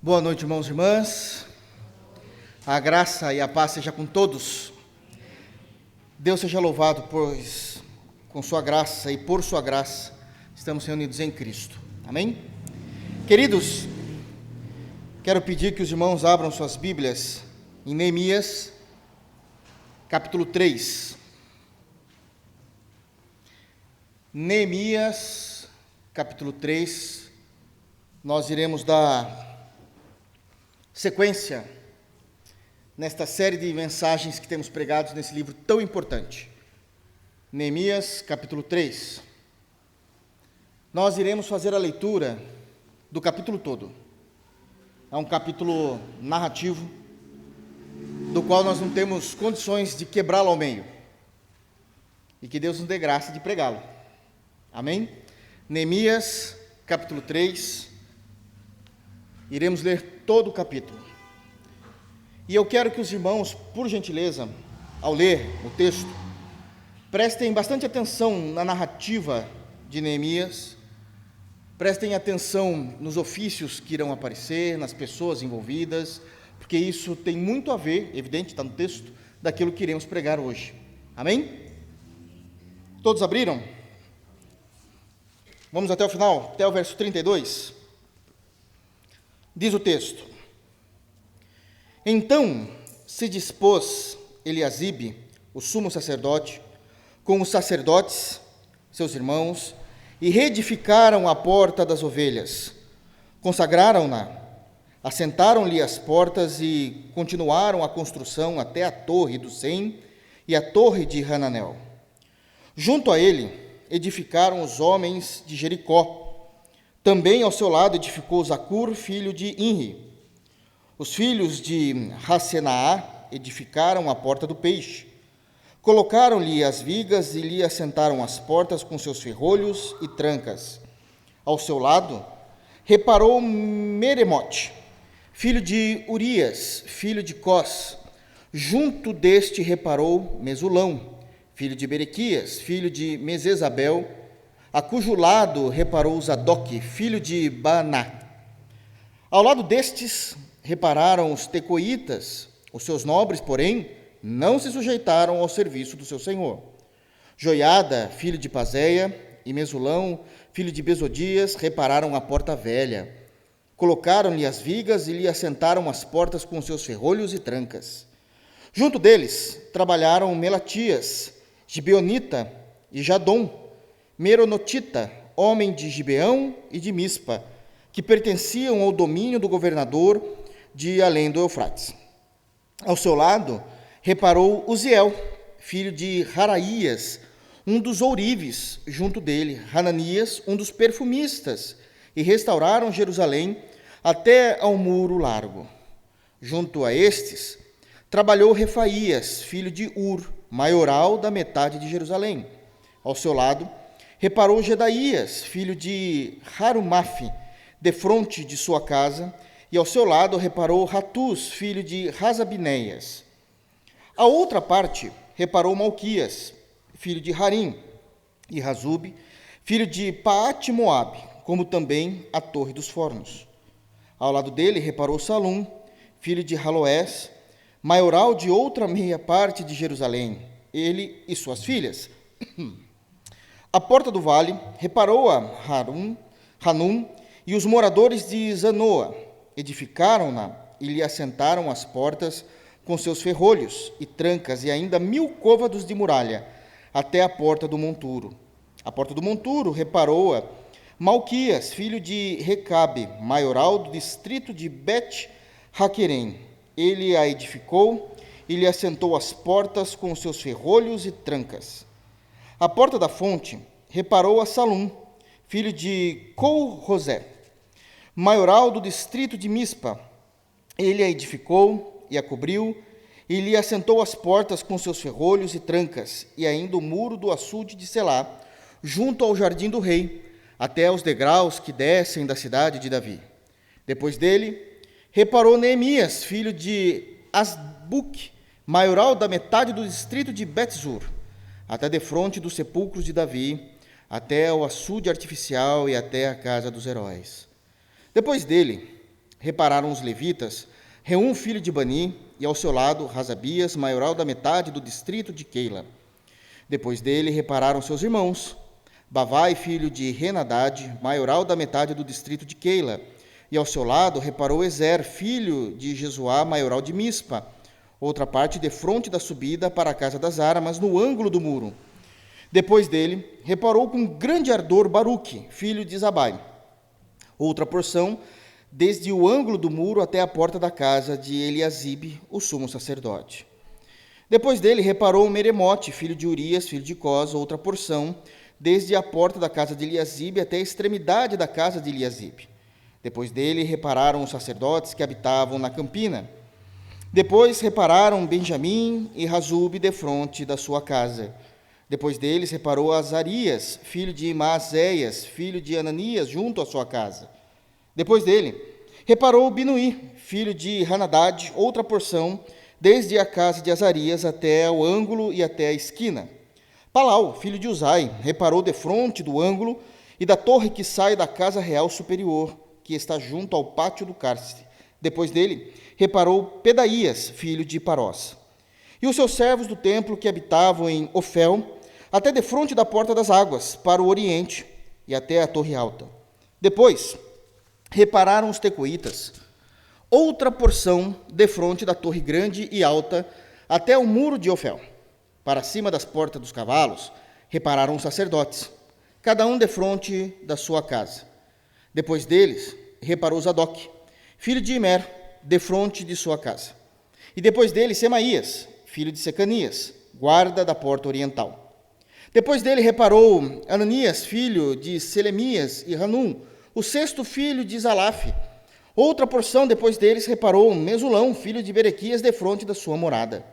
Boa noite, irmãos e irmãs. A graça e a paz seja com todos. Deus seja louvado, pois com sua graça e por sua graça estamos reunidos em Cristo. Amém? Queridos, quero pedir que os irmãos abram suas Bíblias em Neemias, capítulo 3. Neemias, capítulo 3, nós iremos dar sequência nesta série de mensagens que temos pregados nesse livro tão importante. Neemias, capítulo 3. Nós iremos fazer a leitura do capítulo todo. É um capítulo narrativo, do qual nós não temos condições de quebrá-lo ao meio. E que Deus nos dê graça de pregá-lo. Amém? Neemias, capítulo 3. Iremos ler todo o capítulo. E eu quero que os irmãos, por gentileza, ao ler o texto, prestem bastante atenção na narrativa de Neemias, prestem atenção nos ofícios que irão aparecer, nas pessoas envolvidas, porque isso tem muito a ver, evidente, está no texto, daquilo que iremos pregar hoje. Amém? Todos abriram? Vamos até o final, até o verso 32. Diz o texto: Então se dispôs Eliasibe, o sumo sacerdote, com os sacerdotes, seus irmãos, e reedificaram a porta das ovelhas, consagraram-na, assentaram-lhe as portas e continuaram a construção até a torre do Sem e a torre de Hananel. Junto a ele edificaram os homens de Jericó. Também ao seu lado edificou Zacur, filho de Inri. Os filhos de Hassenaá edificaram a porta do peixe. Colocaram-lhe as vigas e lhe assentaram as portas com seus ferrolhos e trancas. Ao seu lado reparou Meremote, filho de Urias, filho de Cós. Junto deste reparou Mesulão, filho de Berequias, filho de Mesesabel, a cujo lado reparou Zadok, filho de Baaná. Ao lado destes repararam os tecoitas. Os seus nobres, porém, não se sujeitaram ao serviço do seu senhor. Joiada, filho de Pazéia, e Mesulão, filho de Besodias, repararam a porta velha. Colocaram-lhe as vigas e lhe assentaram as portas com seus ferrolhos e trancas. Junto deles trabalharam Melatias, Gibeonita e Jadom, Meronotita, homem de Gibeão e de Mispa, que pertenciam ao domínio do governador de além do Eufrates. Ao seu lado reparou Uziel, filho de Haraías, um dos ourives, junto dele Hananias, um dos perfumistas, e restauraram Jerusalém até ao muro largo. Junto a estes trabalhou Refaías, filho de Ur, maioral da metade de Jerusalém. Ao seu lado reparou Gedaías, filho de Harumaf, defronte de sua casa, e ao seu lado reparou Ratus, filho de Razabinéias. A outra parte reparou Malquias, filho de Harim, e Razube, filho de Paate-Moabe, como também a torre dos fornos. Ao lado dele reparou Salum, filho de Haloés, maioral de outra meia parte de Jerusalém, ele e suas filhas. A porta do vale reparou a Hanum e os moradores de Zanoa. Edificaram-na e lhe assentaram as portas com seus ferrolhos e trancas e ainda 1000 côvados de muralha, até a porta do monturo. A porta do monturo reparou-a Malquias, filho de Recabe, maioral do distrito de Bet-Haquerem. Ele a edificou e lhe assentou as portas com seus ferrolhos e trancas. A porta da fonte reparou a Salum, filho de Col-Rosé, maioral do distrito de Mispa. Ele a edificou e a cobriu, e lhe assentou as portas com seus ferrolhos e trancas, e ainda o muro do açude de Selá, junto ao jardim do rei, até os degraus que descem da cidade de Davi. Depois dele, reparou Neemias, filho de Asbuque, maioral da metade do distrito de Betzur, até defronte dos sepulcros de Davi, até o açude artificial e até a casa dos heróis. Depois dele, repararam os levitas, Reum, filho de Bani, e ao seu lado Razabias, maioral da metade do distrito de Keila. Depois dele repararam seus irmãos, Bavai, filho de Henadad, maioral da metade do distrito de Keila, e ao seu lado reparou Ezer, filho de Jesuá, maioral de Mispa, outra parte defronte da subida para a casa das armas, no ângulo do muro. Depois dele, reparou com grande ardor Baruque, filho de Zabai, outra porção, desde o ângulo do muro até a porta da casa de Eliasibe, o sumo sacerdote. Depois dele, reparou Meremote, filho de Urias, filho de Cós, outra porção, desde a porta da casa de Eliasibe até a extremidade da casa de Eliasibe. Depois dele, repararam os sacerdotes que habitavam na campina. Depois repararam Benjamim e Razube defronte da sua casa. Depois deles reparou Azarias, filho de Maazéias, filho de Ananias, junto à sua casa. Depois dele reparou Binuí, filho de Hanadad, outra porção, desde a casa de Azarias até o ângulo e até a esquina. Palau, filho de Uzai, reparou defronte do ângulo e da torre que sai da casa real superior, que está junto ao pátio do cárcere. Depois dele reparou Pedaías, filho de Parós, e os seus servos do templo que habitavam em Ofel, até defronte da porta das águas, para o oriente, e até a torre alta. Depois repararam os tecoitas, outra porção defronte da torre grande e alta, até o muro de Ofel. Para cima das portas dos cavalos, repararam os sacerdotes, cada um defronte da sua casa. Depois deles, reparou Zadok, filho de Imer, defronte de sua casa. E depois dele, Semaías, filho de Secanias, guarda da porta oriental. Depois dele reparou Ananias, filho de Selemias e Hanum, o sexto filho de Zalaf. Outra porção depois deles reparou Mesulão, filho de Berequias, defronte da sua morada.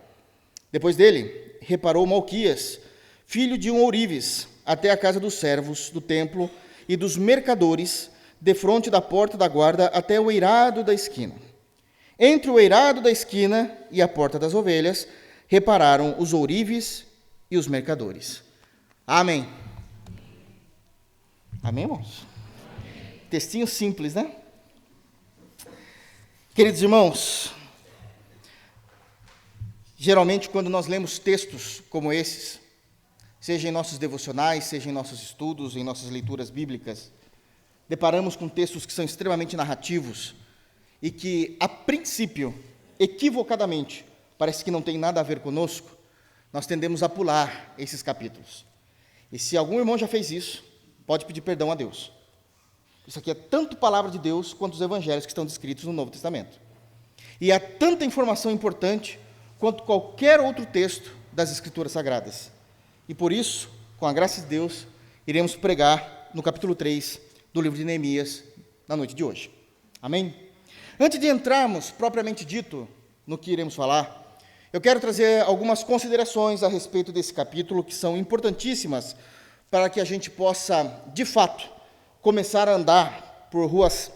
Depois dele reparou Malquias, filho de um ourives, até a casa dos servos do templo e dos mercadores, defronte da porta da guarda até o eirado da esquina. Entre o eirado da esquina e a porta das ovelhas, repararam os ourives e os mercadores. Amém. Amém, irmãos? Amém. Textinho simples, né? Queridos irmãos, geralmente quando nós lemos textos como esses, seja em nossos devocionais, seja em nossos estudos, em nossas leituras bíblicas, deparamos com textos que são extremamente narrativos e que, a princípio, equivocadamente, parece que não tem nada a ver conosco, nós tendemos a pular esses capítulos. E se algum irmão já fez isso, pode pedir perdão a Deus. Isso aqui é tanto palavra de Deus quanto os evangelhos que estão descritos no Novo Testamento. E há tanta informação importante quanto qualquer outro texto das Escrituras Sagradas. E por isso, com a graça de Deus, iremos pregar no capítulo 3 do livro de Neemias na noite de hoje. Amém? Antes de entrarmos, propriamente dito, no que iremos falar, eu quero trazer algumas considerações a respeito desse capítulo que são importantíssimas para que a gente possa, de fato, começar a andar por ruas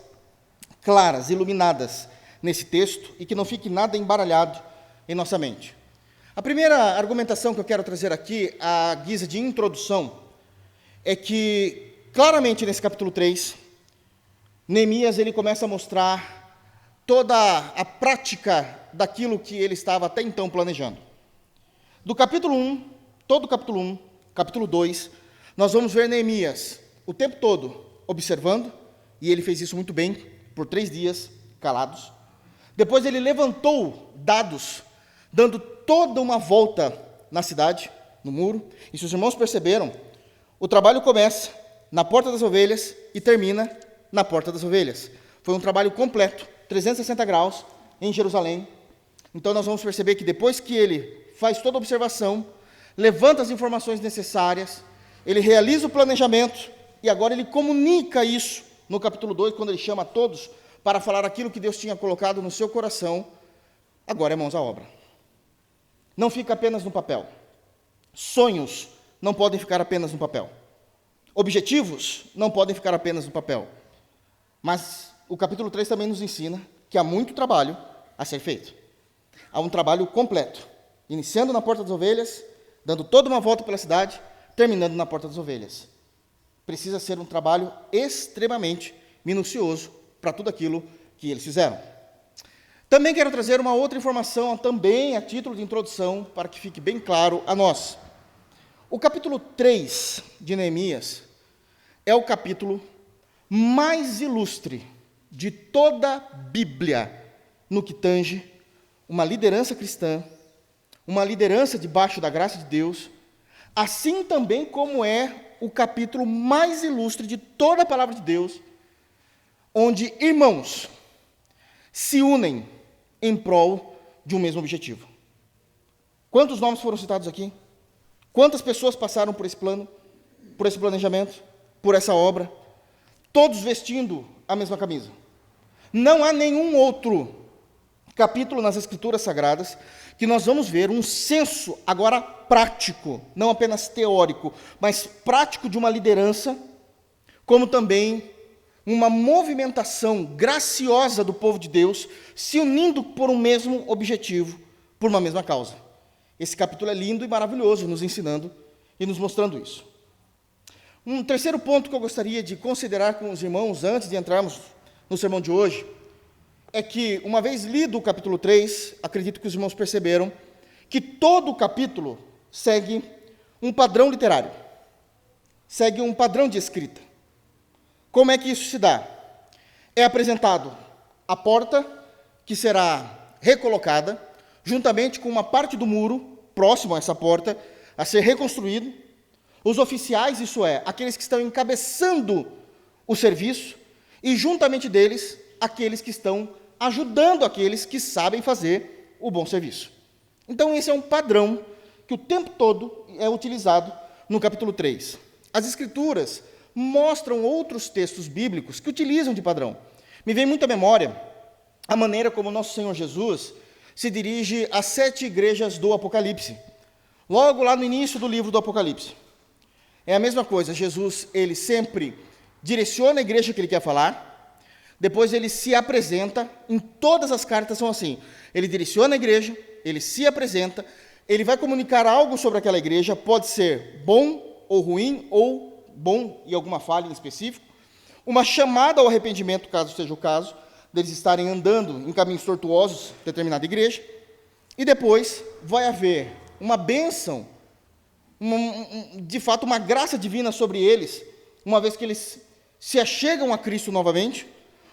claras, iluminadas nesse texto e que não fique nada embaralhado em nossa mente. A primeira argumentação que eu quero trazer aqui, à guisa de introdução, é que, claramente nesse capítulo 3, Neemias ele começa a mostrar toda a prática daquilo que ele estava até então planejando. Do capítulo 1, todo o capítulo 1, capítulo 2, nós vamos ver Neemias o tempo todo observando, e ele fez isso muito bem, por 3 dias, calados. Depois ele levantou dados, dando toda uma volta na cidade, no muro, e se os irmãos perceberam, o trabalho começa na porta das ovelhas e termina na porta das ovelhas. Foi um trabalho completo, 360 graus, em Jerusalém. Então nós vamos perceber que depois que ele faz toda a observação, levanta as informações necessárias, ele realiza o planejamento, e agora ele comunica isso no capítulo 2, quando ele chama todos para falar aquilo que Deus tinha colocado no seu coração. Agora é mãos à obra. Não fica apenas no papel. Sonhos não podem ficar apenas no papel. Objetivos não podem ficar apenas no papel. Mas o capítulo 3 também nos ensina que há muito trabalho a ser feito. Há um trabalho completo, iniciando na porta das ovelhas, dando toda uma volta pela cidade, terminando na porta das ovelhas. Precisa ser um trabalho extremamente minucioso para tudo aquilo que eles fizeram. Também quero trazer uma outra informação, também a título de introdução, para que fique bem claro a nós. O capítulo 3 de Neemias é o capítulo mais ilustre de toda a Bíblia no que tange uma liderança cristã, uma liderança debaixo da graça de Deus, assim também como é o capítulo mais ilustre de toda a palavra de Deus, onde irmãos se unem em prol de um mesmo objetivo. Quantos nomes foram citados aqui? Quantas pessoas passaram por esse plano, por esse planejamento, por essa obra? Todos vestindo a mesma camisa. Não há nenhum outro capítulo nas Escrituras Sagradas que nós vamos ver um senso agora prático, não apenas teórico, mas prático de uma liderança, como também uma movimentação graciosa do povo de Deus se unindo por um mesmo objetivo, por uma mesma causa. Esse capítulo é lindo e maravilhoso, nos ensinando e nos mostrando isso. Um terceiro ponto que eu gostaria de considerar com os irmãos, antes de entrarmos no sermão de hoje, é que, uma vez lido o capítulo 3, acredito que os irmãos perceberam que todo o capítulo segue um padrão literário, segue um padrão de escrita. Como é que isso se dá? É apresentado a porta, que será recolocada, juntamente com uma parte do muro, próximo a essa porta, a ser reconstruído. Os oficiais, isso é, aqueles que estão encabeçando o serviço, e juntamente deles, aqueles que estão ajudando aqueles que sabem fazer o bom serviço. Então, esse é um padrão que o tempo todo é utilizado no capítulo 3. As Escrituras mostram outros textos bíblicos que utilizam de padrão. Me vem muito à memória a maneira como nosso Senhor Jesus se dirige às 7 igrejas do Apocalipse, logo lá no início do livro do Apocalipse. É a mesma coisa, Jesus, ele sempre direciona a igreja que ele quer falar, depois ele se apresenta, em todas as cartas são assim, ele direciona a igreja, ele se apresenta, ele vai comunicar algo sobre aquela igreja, pode ser bom ou ruim, ou bom e alguma falha em específico, uma chamada ao arrependimento, caso seja o caso, deles estarem andando em caminhos tortuosos, determinada igreja, e depois vai haver uma bênção, de fato uma graça divina sobre eles, uma vez que eles se achegam a Cristo novamente,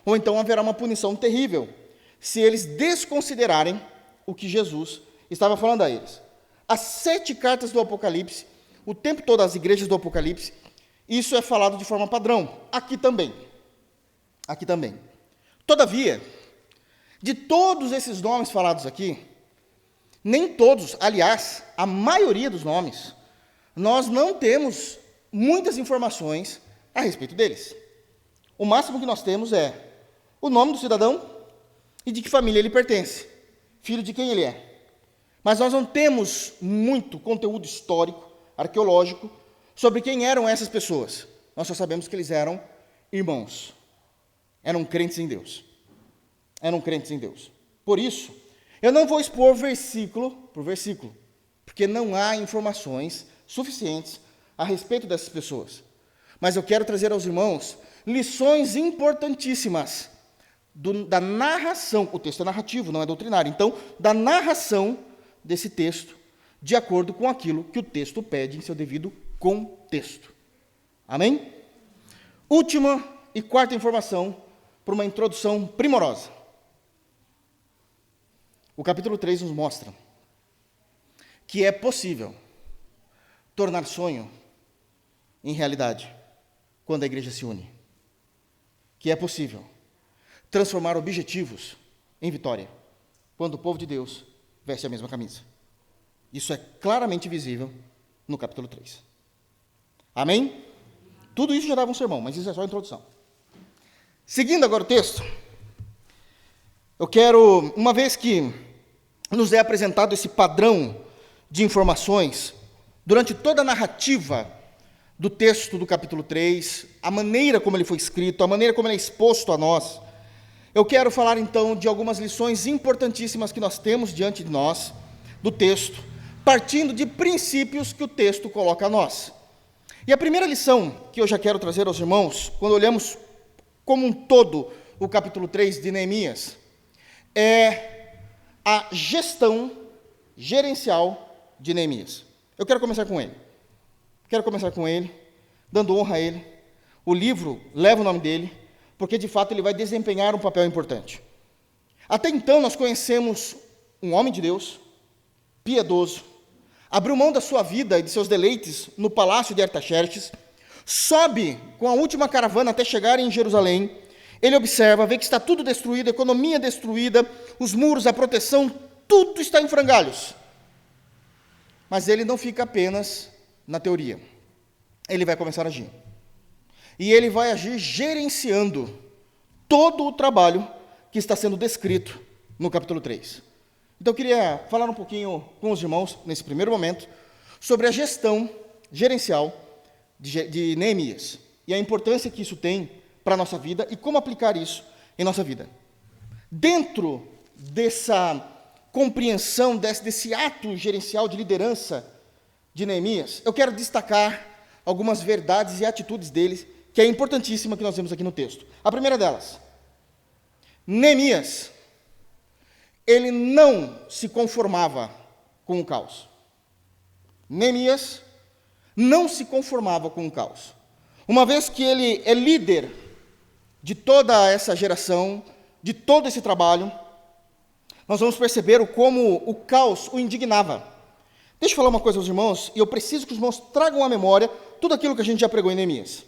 ou então haverá uma punição terrível, se eles desconsiderarem o que Jesus estava falando a eles. As 7 cartas do Apocalipse, o tempo todo as igrejas do Apocalipse, isso é falado de forma padrão, aqui também. Aqui também. Todavia, de todos esses nomes falados aqui, nem todos, aliás, a maioria dos nomes, nós não temos muitas informações a respeito deles. O máximo que nós temos é o nome do cidadão e de que família ele pertence, filho de quem ele é. Mas nós não temos muito conteúdo histórico, arqueológico, sobre quem eram essas pessoas. Nós só sabemos que eles eram irmãos, eram crentes em Deus. Eram crentes em Deus. Por isso, eu não vou expor versículo por versículo, porque não há informações suficientes a respeito dessas pessoas. Mas eu quero trazer aos irmãos lições importantíssimas da narração, o texto é narrativo, não é doutrinário, então, da narração desse texto, de acordo com aquilo que o texto pede em seu devido contexto. Amém? Última e quarta informação para uma introdução primorosa. O capítulo 3 nos mostra que é possível tornar sonho em realidade quando a igreja se une. Que é possível transformar objetivos em vitória quando o povo de Deus veste a mesma camisa. Isso é claramente visível no capítulo 3. Amém? Tudo isso já dava um sermão, mas isso é só a introdução. Seguindo agora o texto, eu quero, uma vez que nos é apresentado esse padrão de informações, durante toda a narrativa do texto do capítulo 3, a maneira como ele foi escrito, a maneira como ele é exposto a nós, eu quero falar então de algumas lições importantíssimas que nós temos diante de nós, do texto, partindo de princípios que o texto coloca a nós. E a primeira lição que eu já quero trazer aos irmãos, quando olhamos como um todo o capítulo 3 de Neemias é a gestão gerencial de Neemias. Eu quero começar com ele. Dando honra a ele. O livro leva o nome dele, porque de fato ele vai desempenhar um papel importante. Até então nós conhecemos um homem de Deus, piedoso, abriu mão da sua vida e de seus deleites no palácio de Artaxerxes, sobe com a última caravana até chegar em Jerusalém. Ele observa, vê que está tudo destruído, a economia destruída, os muros, a proteção, tudo está em frangalhos. Mas ele não fica apenas na teoria. Ele vai começar a agir. E ele vai agir gerenciando todo o trabalho que está sendo descrito no capítulo 3. Então eu queria falar um pouquinho com os irmãos, nesse primeiro momento, sobre a gestão gerencial de Neemias e a importância que isso tem para a nossa vida e como aplicar isso em nossa vida. Dentro dessa compreensão, desse ato gerencial de liderança de Neemias, eu quero destacar algumas verdades e atitudes dele, que é importantíssima, que nós vemos aqui no texto. A primeira delas, Neemias, ele não se conformava com o caos. Neemias não se conformava com o caos. Uma vez que ele é líder de toda essa geração, de todo esse trabalho, nós vamos perceber como o caos o indignava. Deixa eu falar uma coisa aos irmãos, e eu preciso que os irmãos tragam à memória tudo aquilo que a gente já pregou em Neemias.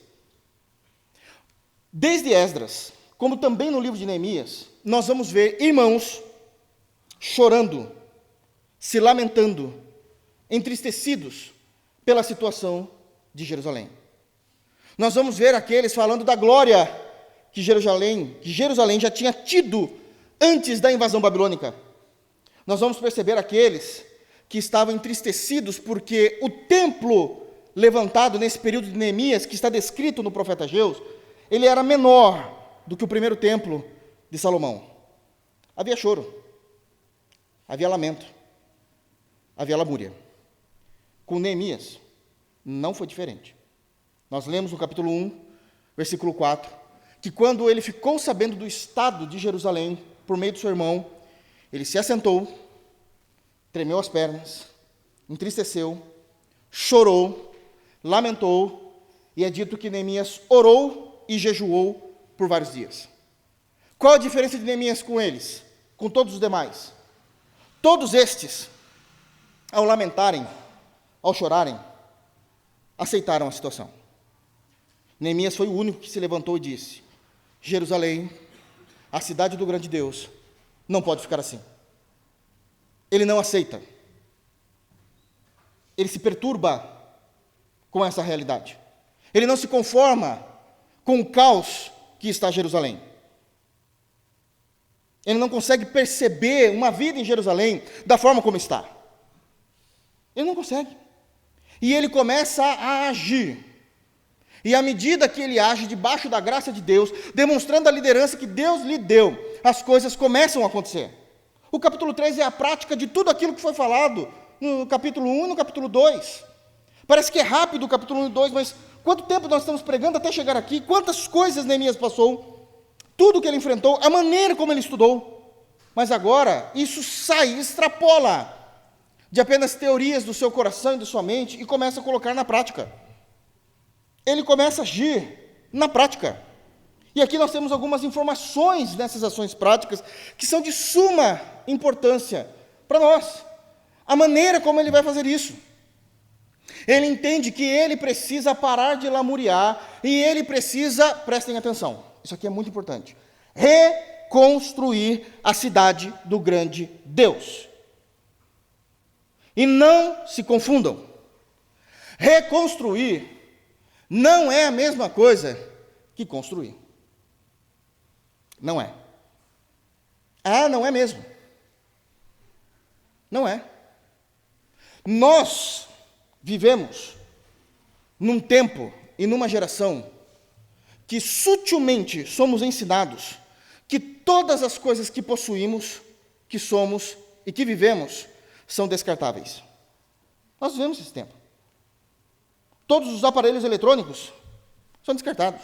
Desde Esdras, como também no livro de Neemias, nós vamos ver irmãos chorando, se lamentando, entristecidos pela situação de Jerusalém. Nós vamos ver aqueles falando da glória que Jerusalém já tinha tido antes da invasão babilônica. Nós vamos perceber aqueles que estavam entristecidos porque o templo levantado nesse período de Neemias, que está descrito no profeta Ageu, ele era menor do que o primeiro templo de Salomão. Havia choro, havia lamento, havia lamúria. Com Neemias, não foi diferente. Nós lemos no capítulo 1, versículo 4, que quando ele ficou sabendo do estado de Jerusalém, por meio do seu irmão, ele se assentou, tremeu as pernas, entristeceu, chorou, lamentou, e é dito que Neemias orou e jejuou por vários dias. Qual a diferença de Neemias com eles, com todos os demais? Todos estes, ao lamentarem, ao chorarem, aceitaram a situação. Neemias foi o único que se levantou e disse: Jerusalém, a cidade do grande Deus, não pode ficar assim. Ele não aceita. Ele se perturba com essa realidade. Ele não se conforma com o caos que está em Jerusalém. Ele não consegue perceber uma vida em Jerusalém da forma como está. Ele não consegue. E ele começa a agir. E à medida que ele age debaixo da graça de Deus, demonstrando a liderança que Deus lhe deu, as coisas começam a acontecer. O capítulo 3 é a prática de tudo aquilo que foi falado no capítulo 1 e no capítulo 2. Parece que é rápido o capítulo 1 e 2, mas quanto tempo nós estamos pregando até chegar aqui? Quantas coisas Neemias passou? Tudo que ele enfrentou, a maneira como ele estudou. Mas agora, isso sai, extrapola de apenas teorias do seu coração e da sua mente e começa a colocar na prática. Ele começa a agir na prática. E aqui nós temos algumas informações nessas ações práticas que são de suma importância para nós. A maneira como ele vai fazer isso. Ele entende que ele precisa parar de lamuriar e ele precisa, prestem atenção, isso aqui é muito importante, reconstruir a cidade do grande Deus. E não se confundam. Reconstruir não é a mesma coisa que construir. Não é. Ah, não é mesmo. Não é. Nós vivemos num tempo e numa geração que sutilmente somos ensinados que todas as coisas que possuímos, que somos e que vivemos são descartáveis. Nós vivemos esse tempo. Todos os aparelhos eletrônicos são descartados.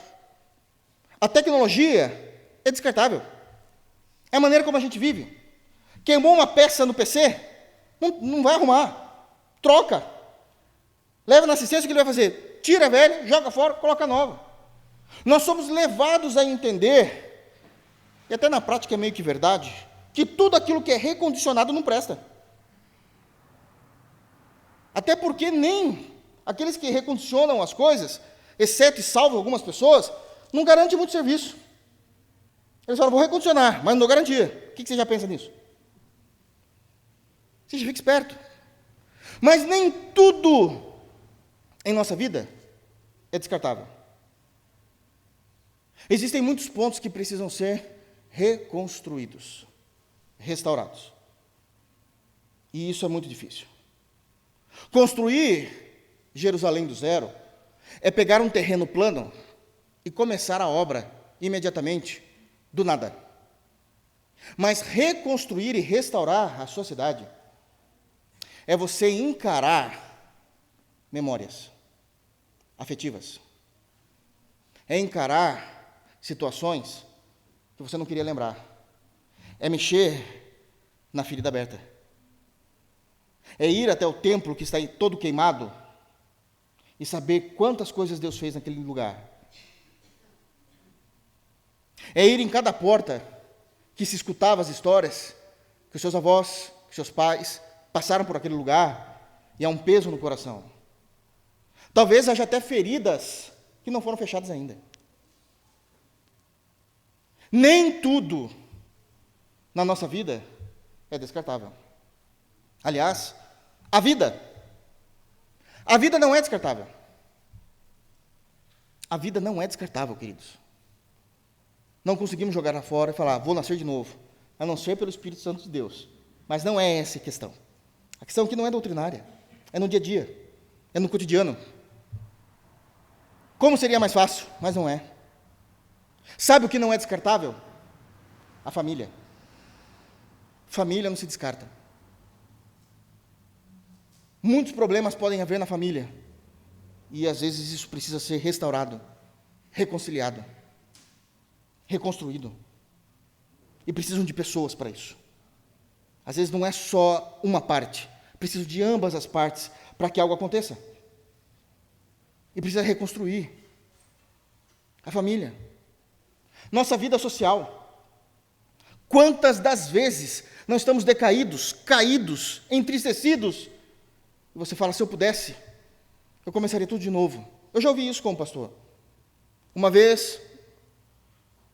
A tecnologia é descartável. É a maneira como a gente vive. Queimou uma peça no PC, não vai arrumar. Troca. Leva na assistência, o que ele vai fazer? Tira a velha, joga fora, coloca a nova. Nós somos levados a entender, e até na prática é meio que verdade, que tudo aquilo que é recondicionado não presta. Até porque nem aqueles que recondicionam as coisas, exceto e salvo algumas pessoas, não garante muito serviço. Eles falam, vou recondicionar, mas não dou garantia. O que você já pensa nisso? Você já fica esperto. Mas nem tudo em nossa vida é descartável. Existem muitos pontos que precisam ser reconstruídos, restaurados. E isso é muito difícil. Construir Jerusalém do zero é pegar um terreno plano e começar a obra imediatamente, do nada. Mas reconstruir e restaurar a sua cidade é você encarar memórias afetivas. É encarar situações que você não queria lembrar. É mexer na ferida aberta. É ir até o templo que está todo queimado e saber quantas coisas Deus fez naquele lugar. É ir em cada porta que se escutava as histórias que os seus avós, que os seus pais passaram por aquele lugar e há um peso no coração. Talvez haja até feridas que não foram fechadas ainda. Nem tudo na nossa vida é descartável. Aliás, a vida não é descartável. A vida não é descartável, queridos. Não conseguimos jogar lá fora e falar, vou nascer de novo, a não ser pelo Espírito Santo de Deus. Mas não é essa a questão. A questão aqui não é doutrinária, é no dia a dia, é no cotidiano. Como seria mais fácil, mas não é. Sabe o que não é descartável? A família. Família não se descarta. Muitos problemas podem haver na família, e às vezes isso precisa ser restaurado, reconciliado, reconstruído. E precisam de pessoas para isso. Às vezes não é só uma parte, precisa de ambas as partes para que algo aconteça. E precisa reconstruir a família. Nossa vida social. Quantas das vezes nós estamos decaídos, caídos, entristecidos, e você fala, se eu pudesse, eu começaria tudo de novo. Eu já ouvi isso como pastor. Uma vez,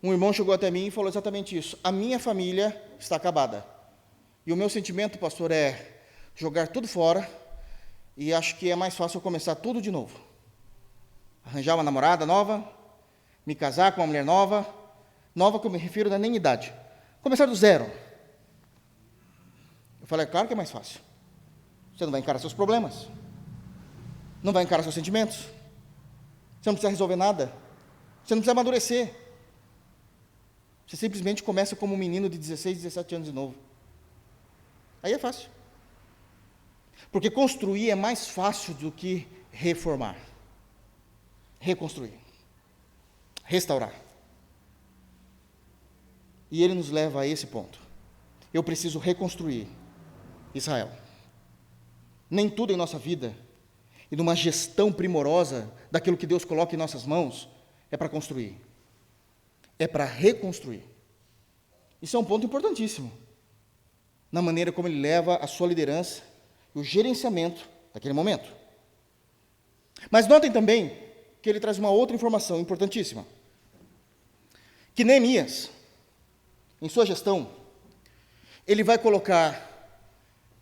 um irmão chegou até mim e falou exatamente isso. A minha família está acabada. E o meu sentimento, pastor, é jogar tudo fora e acho que é mais fácil eu começar tudo de novo. Arranjar uma namorada nova, me casar com uma mulher nova que eu me refiro não é nem idade. Começar do zero. Eu falei, é claro que é mais fácil. Você não vai encarar seus problemas. Não vai encarar seus sentimentos. Você não precisa resolver nada. Você não precisa amadurecer. Você simplesmente começa como um menino de 16, 17 anos de novo. Aí é fácil. Porque construir é mais fácil do que reformar. Reconstruir. Restaurar. E ele nos leva a esse ponto. Eu preciso reconstruir Israel. Nem tudo em nossa vida, e numa gestão primorosa daquilo que Deus coloca em nossas mãos, é para construir. É para reconstruir. Isso é um ponto importantíssimo, na maneira como ele leva a sua liderança e o gerenciamento daquele momento. Mas notem também que ele traz uma outra informação importantíssima, que Neemias, em sua gestão, ele vai colocar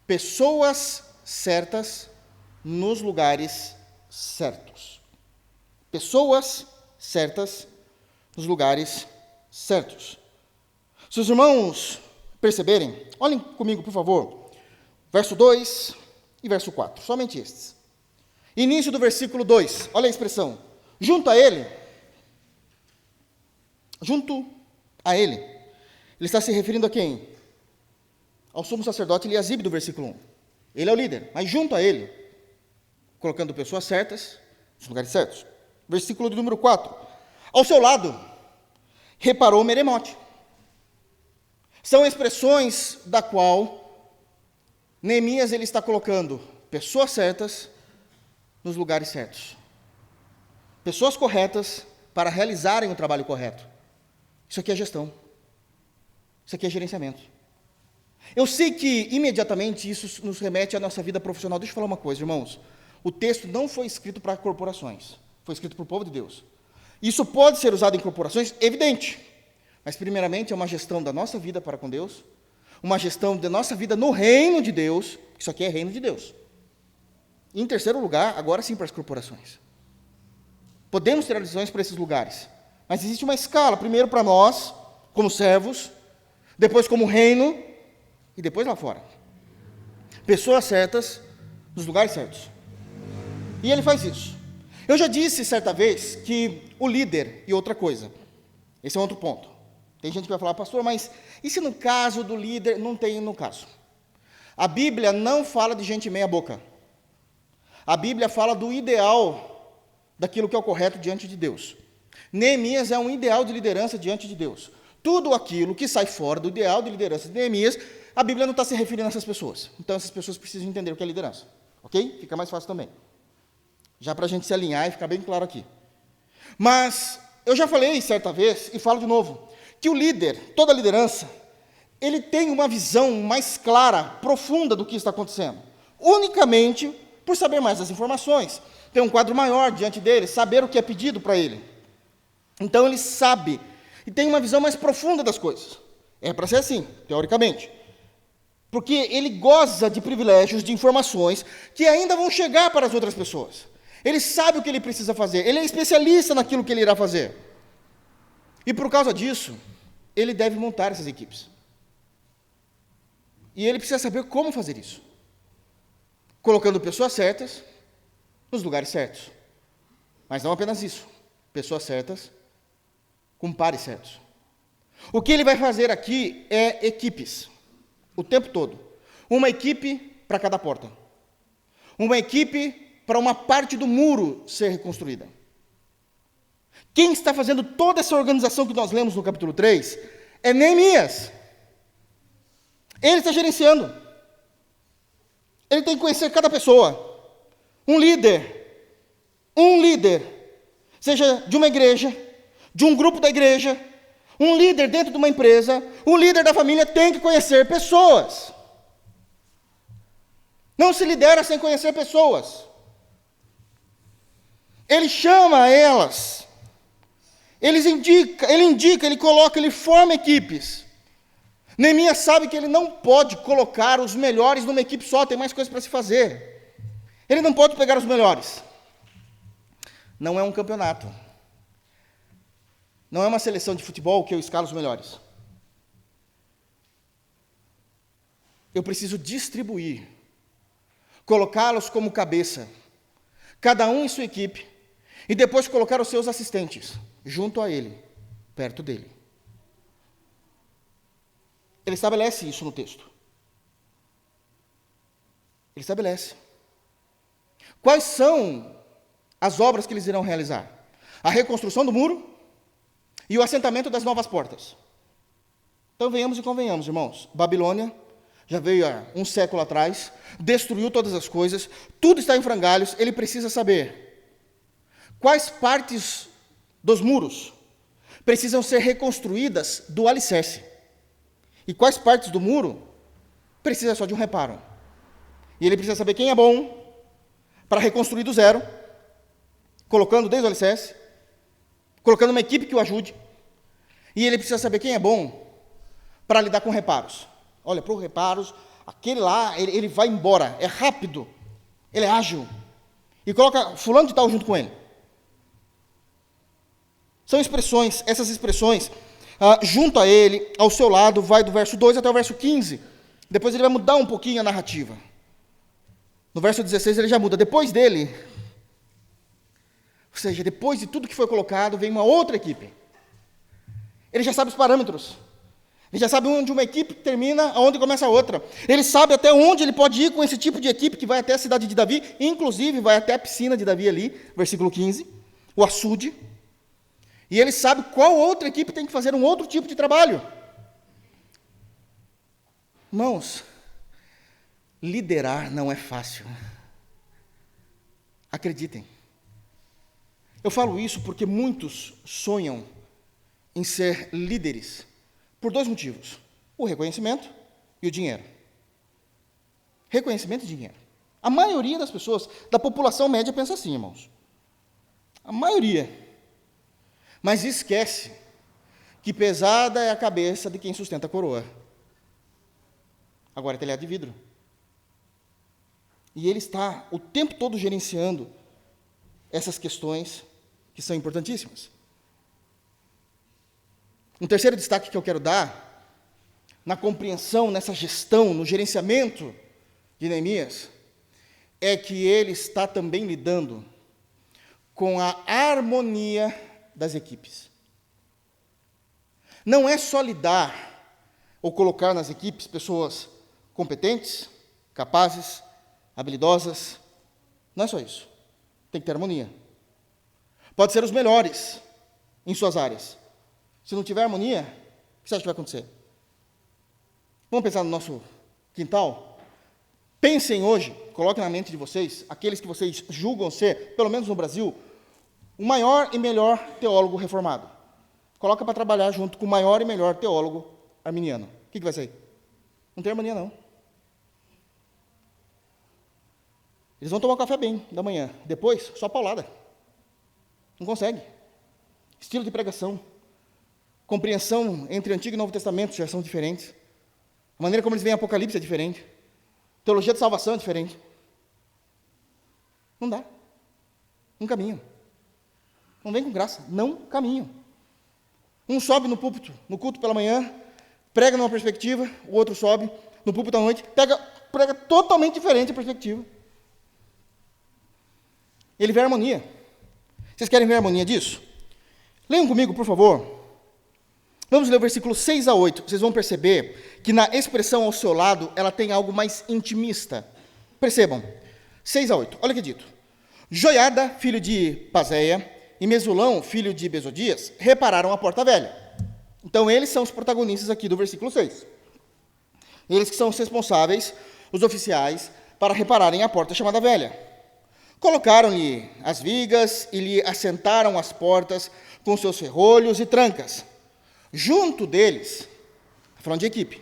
pessoas certas nos lugares certos. Pessoas certas nos lugares certos. Se os irmãos perceberem, olhem comigo, por favor, verso 2 e verso 4, somente estes. Início do versículo 2, olha a expressão, junto a ele, ele está se referindo a quem? Ao sumo sacerdote Eliasibe do versículo 1. Ele é o líder, mas junto a ele, colocando pessoas certas nos lugares certos. Versículo de número 4. Ao seu lado, reparou Meremote. São expressões da qual Neemias ele está colocando pessoas certas nos lugares certos. Pessoas corretas para realizarem o trabalho correto. Isso aqui é gestão. Isso aqui é gerenciamento. Eu sei que, imediatamente, isso nos remete à nossa vida profissional. Deixa eu falar uma coisa, irmãos. O texto não foi escrito para corporações. Foi escrito para o povo de Deus. Isso pode ser usado em corporações? Evidente. Mas, primeiramente, é uma gestão da nossa vida para com Deus. Uma gestão da nossa vida no reino de Deus. Isso aqui é reino de Deus. E, em terceiro lugar, agora sim para as corporações. Podemos ter visões para esses lugares. Mas existe uma escala. Primeiro para nós, como servos. Depois como reino. E depois lá fora. Pessoas certas, nos lugares certos. E ele faz isso. Eu já disse certa vez que o líder, e outra coisa, esse é outro ponto. Tem gente que vai falar, pastor, mas e se no caso do líder, não tem no caso? A Bíblia não fala de gente meia boca. A Bíblia fala do ideal, daquilo que é o correto diante de Deus. Neemias é um ideal de liderança diante de Deus. Tudo aquilo que sai fora do ideal de liderança de Neemias, a Bíblia não está se referindo a essas pessoas. Então, essas pessoas precisam entender o que é liderança. Ok? Fica mais fácil também. Já para a gente se alinhar e ficar bem claro aqui. Mas, eu já falei certa vez, e falo de novo, que o líder, toda a liderança, ele tem uma visão mais clara, profunda do que está acontecendo. Unicamente por saber mais das informações. Ter um quadro maior diante dele, saber o que é pedido para ele. Então, ele sabe e tem uma visão mais profunda das coisas. É para ser assim, teoricamente. Porque ele goza de privilégios, de informações, que ainda vão chegar para as outras pessoas. Ele sabe o que ele precisa fazer, ele é especialista naquilo que ele irá fazer. E por causa disso, ele deve montar essas equipes. E ele precisa saber como fazer isso. Colocando pessoas certas nos lugares certos. Mas não apenas isso. Pessoas certas com pares certos. O que ele vai fazer aqui é equipes. O tempo todo. Uma equipe para cada porta. Uma equipe para uma parte do muro ser reconstruída. Quem está fazendo toda essa organização que nós lemos no capítulo 3 é Neemias. Ele está gerenciando. Ele tem que conhecer cada pessoa. Um líder, seja de uma igreja, de um grupo da igreja, um líder dentro de uma empresa, um líder da família tem que conhecer pessoas. Não se lidera sem conhecer pessoas. Ele chama elas. Ele indica, ele coloca, ele forma equipes. Neemias sabe que ele não pode colocar os melhores numa equipe só, tem mais coisas para se fazer. Ele não pode pegar os melhores. Não é um campeonato. Não é uma seleção de futebol que eu escalo os melhores. Eu preciso distribuir, colocá-los como cabeça, cada um em sua equipe, e depois colocar os seus assistentes junto a ele, perto dele. Ele estabelece isso no texto. Ele estabelece. Quais são as obras que eles irão realizar? A reconstrução do muro e o assentamento das novas portas. Então, venhamos e convenhamos, irmãos. Babilônia já veio há um século atrás, destruiu todas as coisas, tudo está em frangalhos, ele precisa saber quais partes dos muros precisam ser reconstruídas do alicerce. E quais partes do muro precisa só de um reparo. E ele precisa saber quem é bom para reconstruir do zero, colocando desde o alicerce, colocando uma equipe que o ajude. E ele precisa saber quem é bom para lidar com reparos. Olha, para os reparos, aquele lá, ele vai embora, é rápido, ele é ágil. E coloca fulano de tal junto com ele. São expressões, essas expressões, junto a ele, ao seu lado, vai do verso 2 até o verso 15. Depois ele vai mudar um pouquinho a narrativa. No verso 16 ele já muda. Depois dele, ou seja, depois de tudo que foi colocado, vem uma outra equipe. Ele já sabe os parâmetros. Ele já sabe onde uma equipe termina, aonde começa a outra. Ele sabe até onde ele pode ir com esse tipo de equipe que vai até a cidade de Davi, inclusive vai até a piscina de Davi ali, versículo 15, o açude. E ele sabe qual outra equipe tem que fazer um outro tipo de trabalho. Irmãos, liderar não é fácil. Acreditem. Eu falo isso porque muitos sonham em ser líderes por dois motivos: o reconhecimento e o dinheiro. Reconhecimento e dinheiro. A maioria das pessoas, da população média, pensa assim, irmãos. A maioria. Mas esquece que pesada é a cabeça de quem sustenta a coroa. Agora é telhado de vidro. E ele está o tempo todo gerenciando essas questões que são importantíssimas. Um terceiro destaque que eu quero dar, na compreensão, nessa gestão, no gerenciamento de Neemias, é que ele está também lidando com a harmonia das equipes. Não é só lidar ou colocar nas equipes pessoas competentes, capazes, habilidosas. Não é só isso. Tem que ter harmonia. Pode ser os melhores em suas áreas. Se não tiver harmonia, o que você acha que vai acontecer? Vamos pensar no nosso quintal? Pensem hoje, coloquem na mente de vocês, aqueles que vocês julgam ser, pelo menos no Brasil, o maior e melhor teólogo reformado. Coloca para trabalhar junto com o maior e melhor teólogo arminiano. O que vai sair? Não tem harmonia, não. Eles vão tomar café bem da manhã. Depois, só paulada. Não consegue. Estilo de pregação, compreensão entre Antigo e Novo Testamento já são diferentes. A maneira como eles veem Apocalipse é diferente. Teologia de salvação é diferente. Não dá. Não caminham. Não vem com graça. Não caminham. Um sobe no púlpito, no culto pela manhã, prega numa perspectiva, o outro sobe no púlpito à noite, prega totalmente diferente a perspectiva. Ele vê a harmonia. Vocês querem ver a harmonia disso? Leiam comigo, por favor. Vamos ler o versículo 6 a 8. Vocês vão perceber que na expressão ao seu lado, ela tem algo mais intimista. Percebam. 6 a 8. Olha o que é dito. Joiada, filho de Pazéia, e Mesulão, filho de Besodias, repararam a porta velha. Então, eles são os protagonistas aqui do versículo 6. Eles que são os responsáveis, os oficiais, para repararem a porta chamada velha. Colocaram-lhe as vigas e lhe assentaram as portas com seus ferrolhos e trancas. Junto deles, falando de equipe,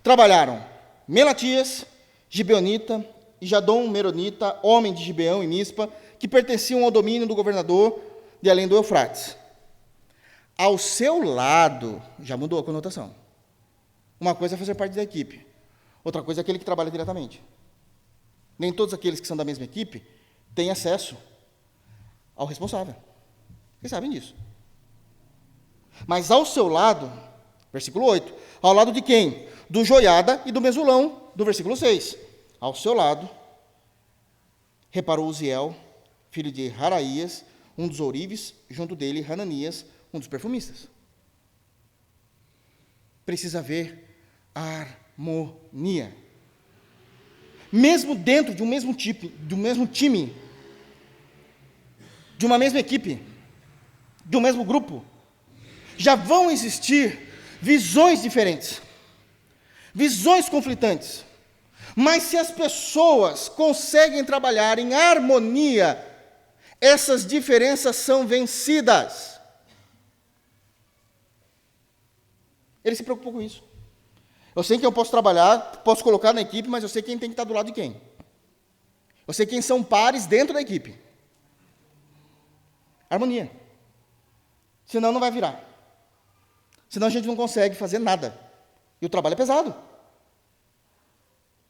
trabalharam Melatias, Gibeonita, e Jadom Meronita, homem de Gibeão e Mispa, que pertenciam ao domínio do governador de além do Eufrates. Ao seu lado, já mudou a conotação. Uma coisa é fazer parte da equipe, outra coisa é aquele que trabalha diretamente. Nem todos aqueles que são da mesma equipe têm acesso ao responsável. Vocês sabem disso. Mas ao seu lado, versículo 8, ao lado de quem? Do Joiada e do Mesulão, do versículo 6. Ao seu lado, reparou Uziel, filho de Haraías, um dos ourives, junto dele Hananias, um dos perfumistas. Precisa haver harmonia. Mesmo dentro de um mesmo tipo, de um mesmo time, de uma mesma equipe, de um mesmo grupo, já vão existir visões diferentes, visões conflitantes. Mas se as pessoas conseguem trabalhar em harmonia, essas diferenças são vencidas. Ele se preocupou com isso. Eu sei que eu posso trabalhar, posso colocar na equipe, mas eu sei quem tem que estar do lado de quem. Eu sei quem são pares dentro da equipe. Harmonia. Senão não vai virar. Senão a gente não consegue fazer nada. E o trabalho é pesado.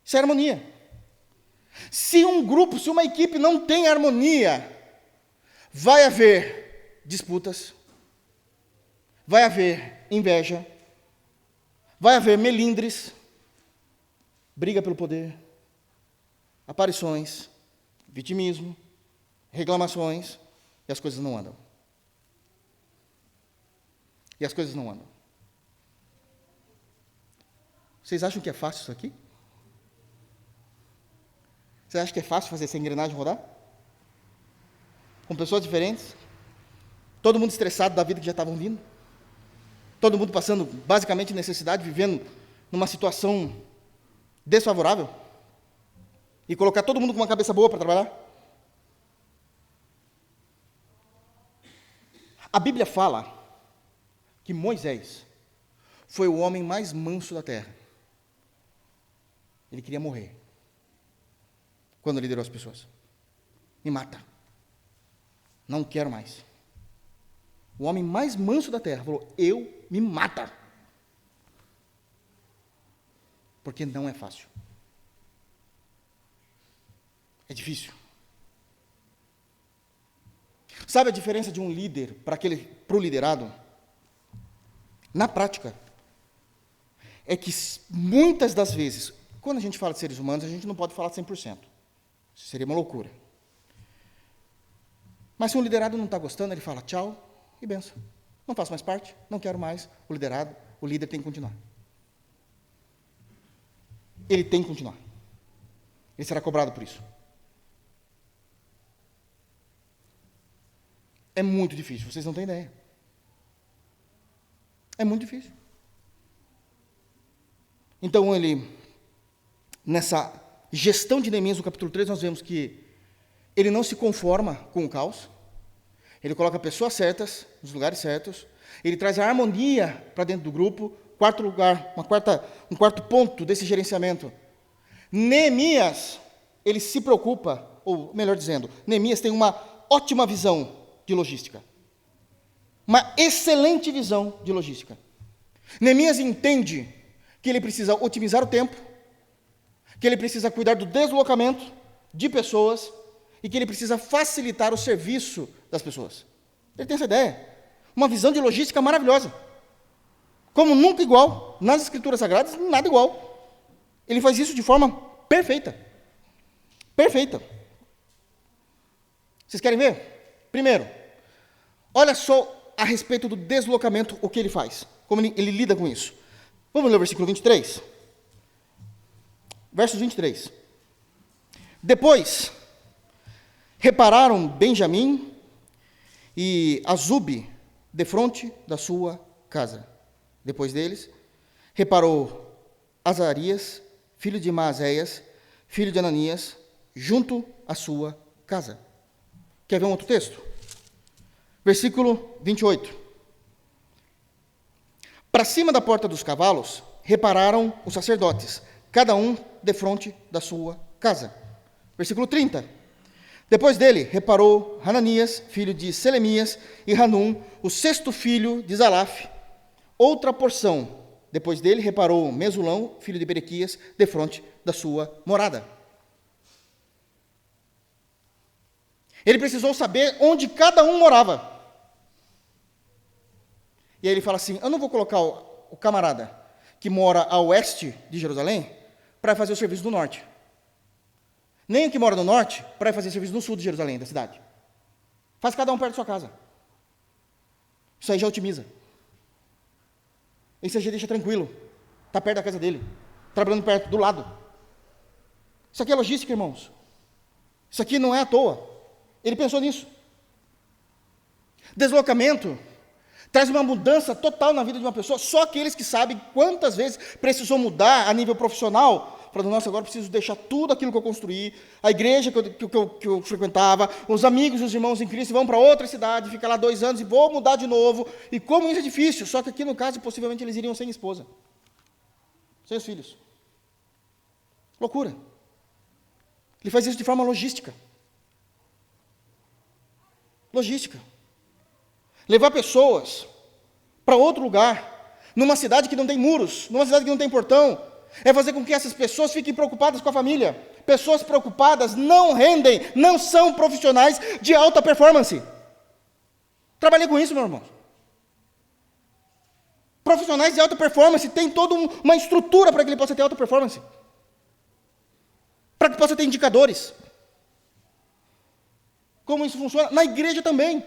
Isso é harmonia. Se um grupo, se uma equipe não tem harmonia, vai haver disputas, vai haver inveja, vai haver melindres, briga pelo poder, aparições, vitimismo, reclamações, e as coisas não andam. E as coisas não andam. Vocês acham que é fácil isso aqui? Vocês acham que é fácil fazer essa engrenagem rodar? Com pessoas diferentes? Todo mundo estressado da vida que já estavam vindo. Todo mundo passando basicamente necessidade, vivendo numa situação desfavorável. E colocar todo mundo com uma cabeça boa para trabalhar. A Bíblia fala que Moisés foi o homem mais manso da terra. Ele queria morrer quando liderou as pessoas. Me mata. Não quero mais. O homem mais manso da terra falou, me mata. Porque não é fácil. É difícil. Sabe a diferença de um líder para o liderado? Na prática, é que muitas das vezes, quando a gente fala de seres humanos, a gente não pode falar 100%. Isso seria uma loucura. Mas se um liderado não está gostando, ele fala tchau e benção. Não faço mais parte, não quero mais o liderado, o líder tem que continuar. Ele tem que continuar. Ele será cobrado por isso. É muito difícil, vocês não têm ideia. É muito difícil. Então, nessa gestão de Neemias, no capítulo 3, nós vemos que ele não se conforma com o caos, ele coloca pessoas certas, nos lugares certos, ele traz a harmonia para dentro do grupo. Quarto lugar, um quarto ponto desse gerenciamento. Neemias, ele se preocupa, ou melhor dizendo, Neemias tem uma ótima visão de logística. Uma excelente visão de logística. Neemias entende que ele precisa otimizar o tempo, que ele precisa cuidar do deslocamento de pessoas e que ele precisa facilitar o serviço das pessoas. Ele tem essa ideia. Uma visão de logística maravilhosa. Como nunca igual, nas Escrituras Sagradas, nada igual. Ele faz isso de forma perfeita. Perfeita. Vocês querem ver? Primeiro, olha só a respeito do deslocamento, o que ele faz. Como ele lida com isso. Vamos ler o versículo 23. Versos 23. Depois, repararam Benjamim e Azube defronte da sua casa. Depois deles, reparou Azarias, filho de Maazéias, filho de Ananias, junto à sua casa. Quer ver um outro texto? Versículo 28. Para cima da porta dos cavalos, repararam os sacerdotes, cada um defronte da sua casa. Versículo 30. Depois dele, reparou Hananias, filho de Selemias, e Hanum, o sexto filho de Zalaf, outra porção. Depois dele, reparou Mesulão, filho de Berequias, defronte da sua morada. Ele precisou saber onde cada um morava. E aí ele fala assim, eu não vou colocar o camarada que mora a oeste de Jerusalém para fazer o serviço do norte. Nem o que mora no norte para fazer o serviço no sul de Jerusalém, da cidade. Faz cada um perto da sua casa. Isso aí já otimiza. Isso aí já deixa tranquilo. Está perto da casa dele. Trabalhando perto, do lado. Isso aqui é logística, irmãos. Isso aqui não é à toa. Ele pensou nisso. Deslocamento traz uma mudança total na vida de uma pessoa. Só aqueles que sabem quantas vezes precisou mudar a nível profissional, falando, nossa, agora preciso deixar tudo aquilo que eu construí, a igreja que eu frequentava, os amigos e os irmãos em Cristo, vão para outra cidade, ficar lá 2 anos e vou mudar de novo. E como isso é difícil, só que aqui no caso, possivelmente eles iriam sem esposa, sem os filhos. Loucura. Ele faz isso de forma logística. Logística. Levar pessoas para outro lugar, numa cidade que não tem muros, numa cidade que não tem portão, é fazer com que essas pessoas fiquem preocupadas com a família. Pessoas preocupadas não rendem, não são profissionais de alta performance. Trabalhei com isso, meu irmão. Profissionais de alta performance têm toda uma estrutura para que ele possa ter alta performance. Para que possa ter indicadores. Como isso funciona? Na igreja também.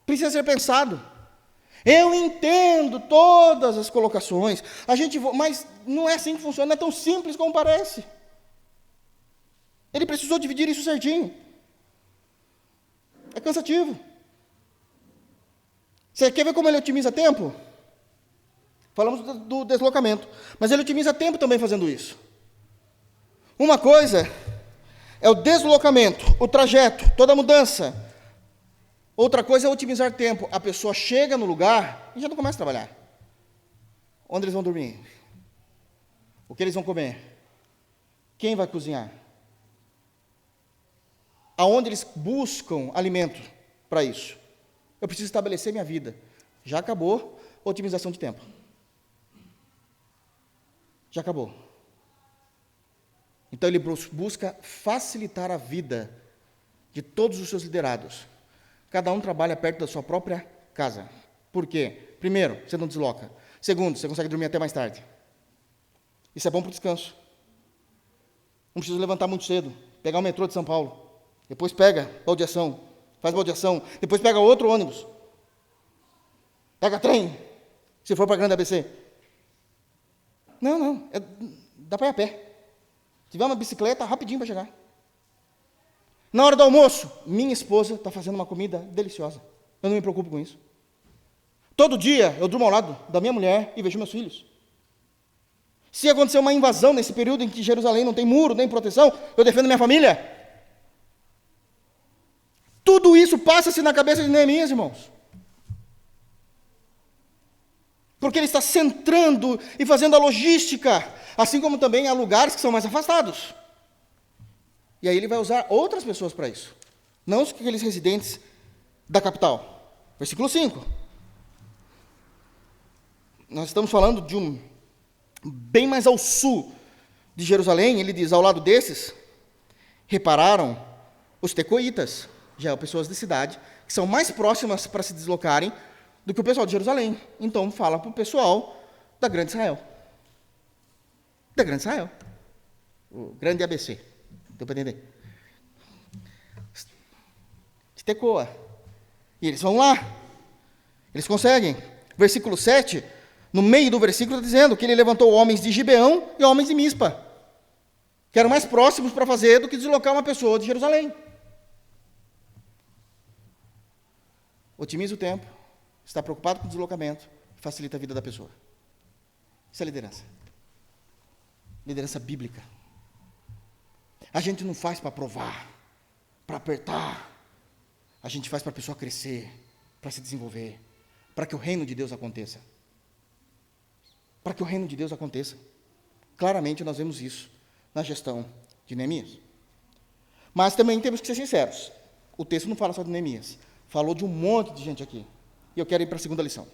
Precisa ser pensado. Eu entendo todas as colocações, mas não é assim que funciona, não é tão simples como parece. Ele precisou dividir isso certinho. é cansativo. Você quer ver como ele otimiza tempo? Falamos do deslocamento, mas ele otimiza tempo também fazendo isso. Uma coisa é o deslocamento, o trajeto, toda a mudança. Outra coisa é otimizar tempo. A pessoa chega no lugar e já não começa a trabalhar. Onde eles vão dormir? O que eles vão comer? Quem vai cozinhar? Aonde eles buscam alimento para isso? Eu preciso estabelecer minha vida. Já acabou a otimização de tempo. Já acabou. Então ele busca facilitar a vida de todos os seus liderados. Cada um trabalha perto da sua própria casa. Por quê? Primeiro, você não desloca. Segundo, você consegue dormir até mais tarde. Isso é bom para o descanso. Não precisa levantar muito cedo. Pegar o metrô de São Paulo. Depois pega baldeação. Faz baldeação. Depois pega outro ônibus. Pega trem. Se for para a Grande ABC. Não. Dá para ir a pé. Se tiver uma bicicleta, rapidinho para chegar. Na hora do almoço, minha esposa está fazendo uma comida deliciosa. Eu não me preocupo com isso. Todo dia eu durmo ao lado da minha mulher e vejo meus filhos. Se acontecer uma invasão nesse período em que Jerusalém não tem muro, nem proteção, eu defendo minha família. Tudo isso passa-se na cabeça de Neemias, irmãos. Porque ele está centrando e fazendo a logística, assim como também há lugares que são mais afastados. E aí ele vai usar outras pessoas para isso. Não aqueles residentes da capital. Versículo 5. Nós estamos falando de bem mais ao sul de Jerusalém. Ele diz, ao lado desses, repararam os tecoitas, já pessoas da cidade, que são mais próximas para se deslocarem do que o pessoal de Jerusalém. Então fala para o pessoal da Grande Israel. Da Grande Israel. O Grande ABC. Deu para entender? De Tecoa. E eles vão lá. Eles conseguem. Versículo 7, no meio do versículo, está dizendo que ele levantou homens de Gibeão e homens de Mispa, que eram mais próximos para fazer do que deslocar uma pessoa de Jerusalém. Otimiza o tempo, está preocupado com o deslocamento, facilita a vida da pessoa. Isso é liderança. Liderança bíblica. A gente não faz para provar, para apertar. A gente faz para a pessoa crescer, para se desenvolver, para que o reino de Deus aconteça. Para que o reino de Deus aconteça. Claramente nós vemos isso na gestão de Neemias. Mas também temos que ser sinceros. O texto não fala só de Neemias. Falou de um monte de gente aqui. E eu quero ir para a segunda lição.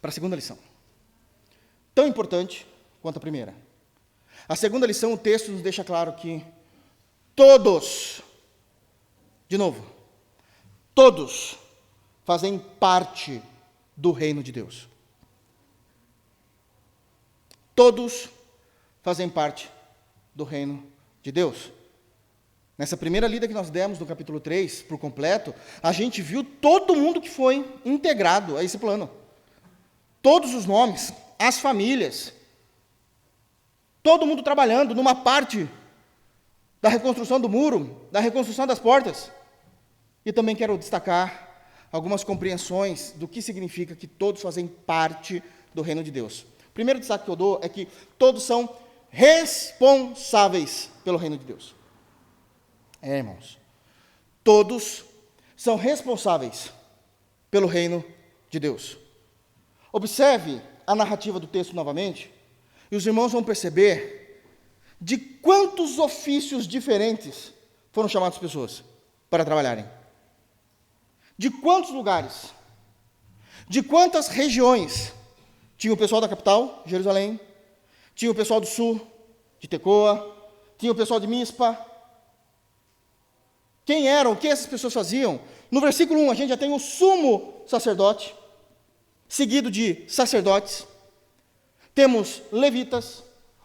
Para a segunda lição. Tão importante quanto a primeira. A segunda lição, o texto nos deixa claro que todos, de novo, todos fazem parte do reino de Deus. Todos fazem parte do reino de Deus. Nessa primeira lida que nós demos no capítulo 3, por completo, a gente viu todo mundo que foi integrado a esse plano. Todos os nomes, as famílias, todo mundo trabalhando numa parte da reconstrução do muro, da reconstrução das portas. E também quero destacar algumas compreensões do que significa que todos fazem parte do reino de Deus. O primeiro destaque que eu dou é que todos são responsáveis pelo reino de Deus. Irmãos, todos são responsáveis pelo reino de Deus. Observe a narrativa do texto novamente, e os irmãos vão perceber de quantos ofícios diferentes foram chamadas pessoas para trabalharem. De quantos lugares, de quantas regiões. Tinha o pessoal da capital, Jerusalém, tinha o pessoal do sul, de Tecoa, tinha o pessoal de Mispa. Quem eram, o que essas pessoas faziam? No versículo 1, a gente já tem o sumo sacerdote, seguido de sacerdotes. Temos levitas,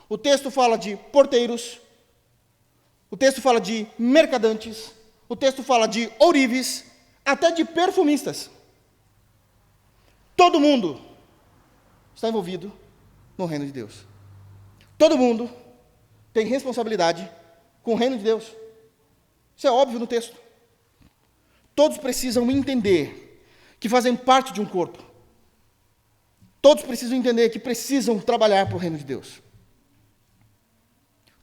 o texto fala de porteiros, o texto fala de mercadantes, o texto fala de ourives, até de perfumistas. Todo mundo está envolvido no reino de Deus. Todo mundo tem responsabilidade com o reino de Deus. Isso é óbvio no texto. Todos precisam entender que fazem parte de um corpo. Todos precisam entender que precisam trabalhar para o reino de Deus.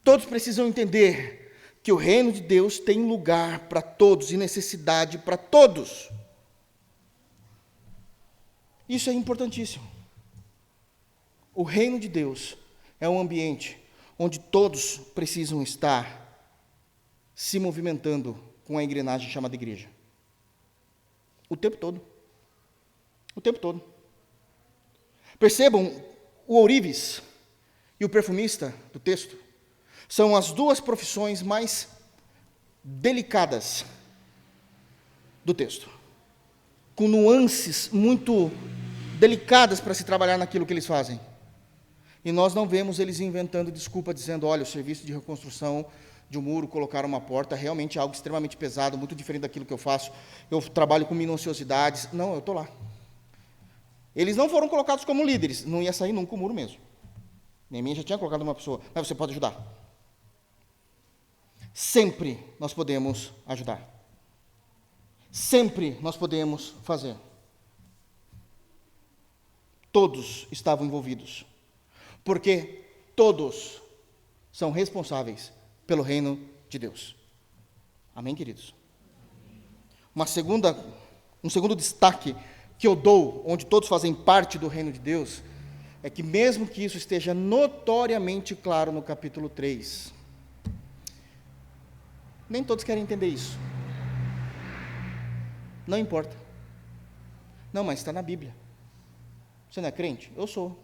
Todos precisam entender que o reino de Deus tem lugar para todos e necessidade para todos. Isso é importantíssimo. O reino de Deus é um ambiente onde todos precisam estar se movimentando com a engrenagem chamada igreja. O tempo todo. O tempo todo. Percebam, o ourives e o perfumista do texto são as duas profissões mais delicadas do texto, com nuances muito delicadas para se trabalhar naquilo que eles fazem. E nós não vemos eles inventando desculpa, dizendo, olha, o serviço de reconstrução de um muro, colocar uma porta, realmente é algo extremamente pesado, muito diferente daquilo que eu faço. Eu trabalho com minuciosidades. Não, eu estou lá. Eles não foram colocados como líderes, não ia sair nunca o muro mesmo. Neemias já tinha colocado uma pessoa, mas você pode ajudar. Sempre nós podemos ajudar. Sempre nós podemos fazer. Todos estavam envolvidos, porque todos são responsáveis pelo reino de Deus. Amém, queridos? Um segundo destaque que eu dou, onde todos fazem parte do reino de Deus, é que mesmo que isso esteja notoriamente claro no capítulo 3, nem todos querem entender isso. Não importa. Não, mas está na Bíblia. Você não é crente? Eu sou.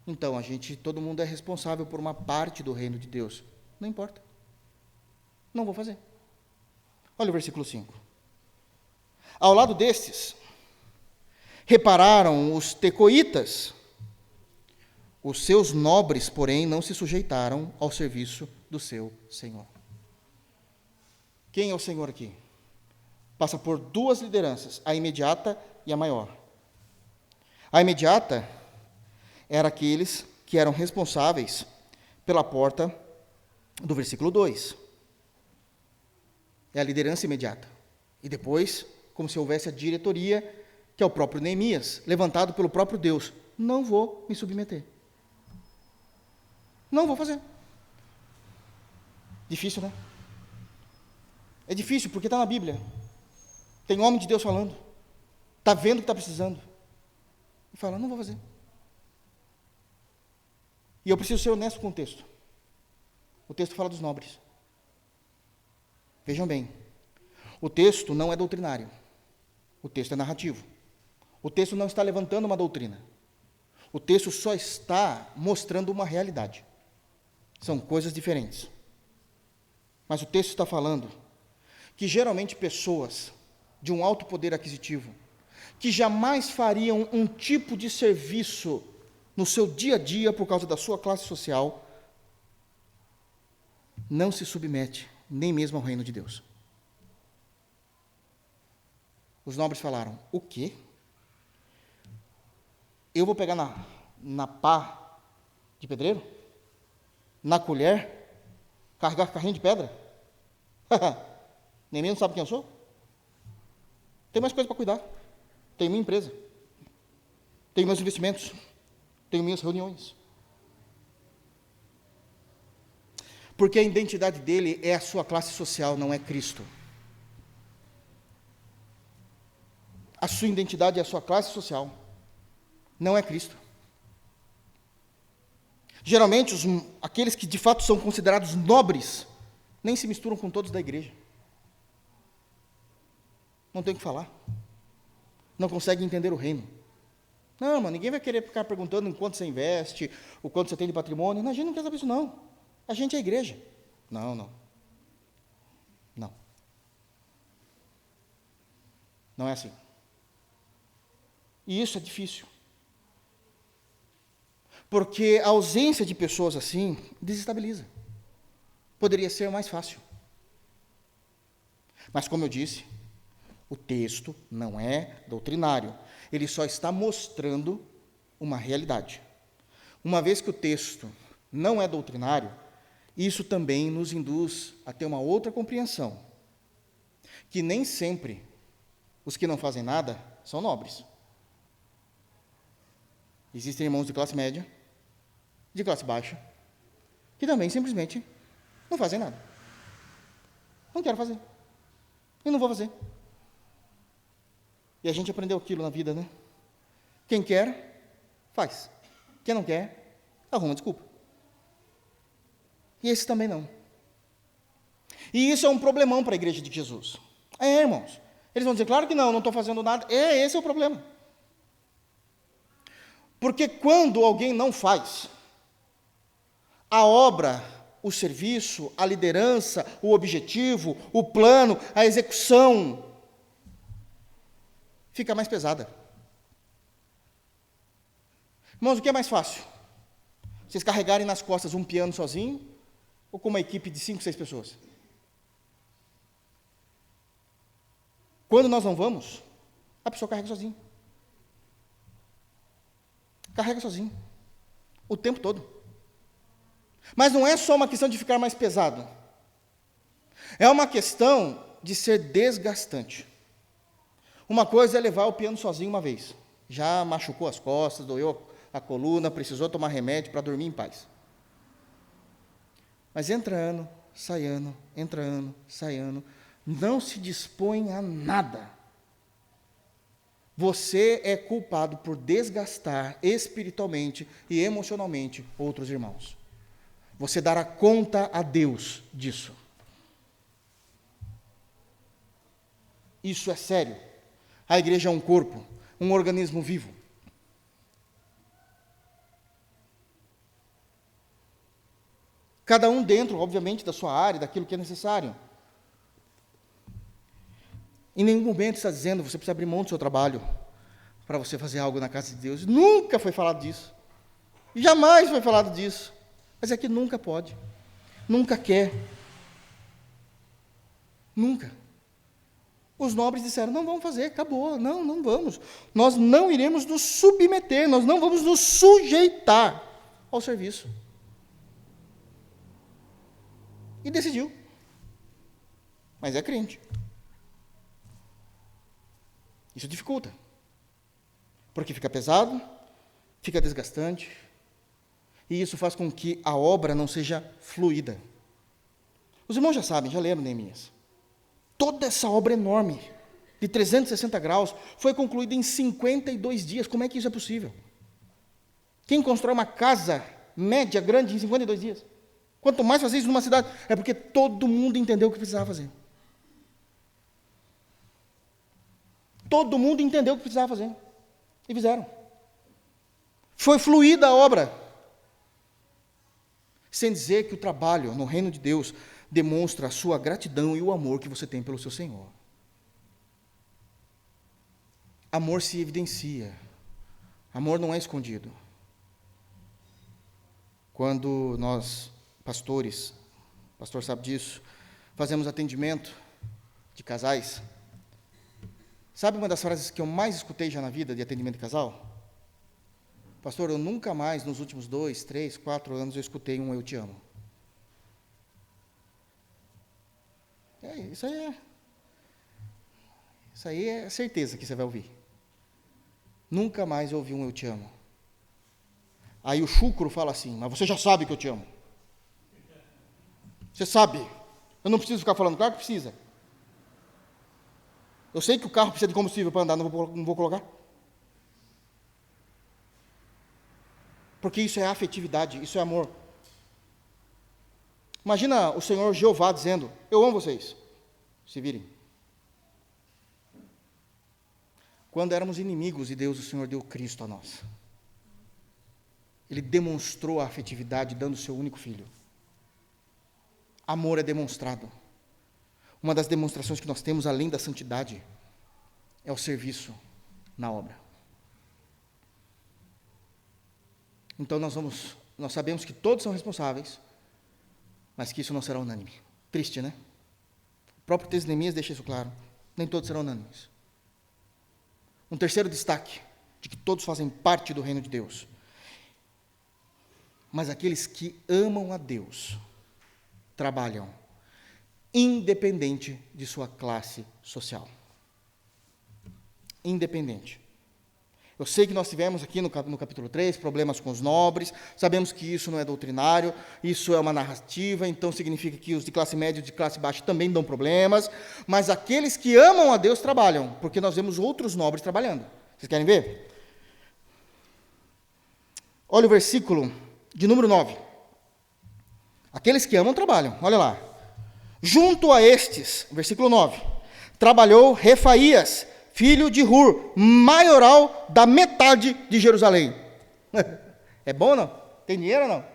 Então, todo mundo é responsável por uma parte do reino de Deus. Não importa. Não vou fazer. Olha o versículo 5. Ao lado destes, repararam os tecoitas. Os seus nobres, porém, não se sujeitaram ao serviço do seu Senhor. Quem é o Senhor aqui? Passa por duas lideranças, a imediata e a maior. A imediata era aqueles que eram responsáveis pela porta do versículo 2. É a liderança imediata. E depois, como se houvesse a diretoria, que é o próprio Neemias, levantado pelo próprio Deus. Não vou me submeter. Não vou fazer. Difícil, né? É difícil porque está na Bíblia. Tem homem de Deus falando. Está vendo o que está precisando. E fala, não vou fazer. E eu preciso ser honesto com o texto. O texto fala dos nobres. Vejam bem. O texto não é doutrinário. O texto é narrativo. O texto não está levantando uma doutrina. O texto só está mostrando uma realidade. São coisas diferentes. Mas o texto está falando que geralmente pessoas de um alto poder aquisitivo, que jamais fariam um tipo de serviço no seu dia a dia por causa da sua classe social, não se submete nem mesmo ao reino de Deus. Os nobres falaram, o quê? Eu vou pegar na pá de pedreiro? Na colher? Carregar carrinho de pedra? Nem mesmo sabe quem eu sou? Tem mais coisa para cuidar. Tenho minha empresa. Tenho meus investimentos. Tenho minhas reuniões. Porque a identidade dele é a sua classe social, não é Cristo. A sua identidade é a sua classe social, não é Cristo. Geralmente, aqueles que de fato são considerados nobres, nem se misturam com todos da igreja. Não tem o que falar. Não conseguem entender o reino. Não, mas ninguém vai querer ficar perguntando em quanto você investe, o quanto você tem de patrimônio. Não, a gente não quer saber isso, não. A gente é a igreja. Não. Não é assim. E isso é difícil. Porque a ausência de pessoas assim desestabiliza. Poderia ser mais fácil. Mas, como eu disse, o texto não é doutrinário. Ele só está mostrando uma realidade. Uma vez que o texto não é doutrinário, isso também nos induz a ter uma outra compreensão. Que nem sempre Os que não fazem nada são nobres. Existem irmãos de classe média, de classe baixa, que também simplesmente não fazem nada. Não quero fazer. E não vou fazer. E a gente aprendeu aquilo na vida, né? Quem quer, faz. Quem não quer, arruma desculpa. E esse também não. E isso é um problemão para a igreja de Jesus. Irmãos. Eles vão dizer, claro que não estou fazendo nada. Esse é o problema. Porque quando alguém não faz, a obra, o serviço, a liderança, o objetivo, o plano, a execução, fica mais pesada. Irmãos, o que é mais fácil? Vocês carregarem nas costas um piano sozinho ou com uma equipe de 5, 6 pessoas? Quando nós não vamos, a pessoa carrega sozinho. Carrega sozinho. O tempo todo. Mas não é só uma questão de ficar mais pesado. É uma questão de ser desgastante. Uma coisa é levar o piano sozinho uma vez. Já machucou as costas, doeu a coluna, precisou tomar remédio para dormir em paz. Mas entra ano, sai ano, entra ano, sai ano, não se dispõe a nada. Você é culpado por desgastar espiritualmente e emocionalmente outros irmãos. Você dará conta a Deus disso. Isso é sério. A igreja é um corpo, um organismo vivo. Cada um dentro, obviamente, da sua área, daquilo que é necessário. Em nenhum momento está dizendo, você precisa abrir mão do seu trabalho para você fazer algo na casa de Deus. Nunca foi falado disso. Jamais foi falado disso. Mas é que nunca pode. Nunca quer. Nunca. Os nobres disseram, não vamos fazer, acabou. Não vamos. Nós não iremos nos submeter, nós não vamos nos sujeitar ao serviço. E decidiu. Mas é crente. Isso dificulta. Porque fica pesado, fica desgastante, e isso faz com que a obra não seja fluida. Os irmãos já sabem, já leram Neemias. Toda essa obra enorme, de 360 graus, foi concluída em 52 dias. Como é que isso é possível? Quem constrói uma casa média, grande, em 52 dias? Quanto mais fazer isso numa cidade, é porque todo mundo entendeu o que precisava fazer. Todo mundo entendeu o que precisava fazer. E fizeram. Foi fluída a obra. Sem dizer que o trabalho no reino de Deus demonstra a sua gratidão e o amor que você tem pelo seu Senhor. Amor se evidencia. Amor não é escondido. Quando nós, pastores, o pastor sabe disso, fazemos atendimento de casais, sabe uma das frases que eu mais escutei já na vida de atendimento de casal? Pastor, eu nunca mais, nos últimos 2, 3, 4 anos, eu escutei um eu te amo. Isso aí é certeza que você vai ouvir. Nunca mais eu ouvi um eu te amo. Aí o chucro fala assim, mas você já sabe que eu te amo. Você sabe. Eu não preciso ficar falando, claro que precisa. Eu sei que o carro precisa de combustível para andar, não vou colocar. Porque isso é afetividade, isso é amor. Imagina o Senhor Jeová dizendo, eu amo vocês. Se virem. Quando éramos inimigos de Deus, o Senhor deu Cristo a nós. Ele demonstrou a afetividade dando o seu único filho. Amor é demonstrado. Uma das demonstrações que nós temos, além da santidade, é o serviço na obra. Então nós sabemos que todos são responsáveis, mas que isso não será unânime. Triste, né? O próprio texto de Neemias deixa isso claro. Nem todos serão unânimes. Um terceiro destaque, de que todos fazem parte do reino de Deus. Mas aqueles que amam a Deus, trabalham, independente de sua classe social. independente. Eu sei que nós tivemos aqui no capítulo 3 problemas com os nobres, sabemos que isso não é doutrinário, isso é uma narrativa, então significa que os de classe média e de classe baixa também dão problemas, mas aqueles que amam a Deus trabalham, porque nós vemos outros nobres trabalhando. Vocês querem ver? Olha o versículo de número 9. Aqueles que amam trabalham, olha lá. Junto a estes, versículo 9, trabalhou Refaías, filho de Hur, maioral da metade de Jerusalém. É bom ou não? Tem dinheiro ou não?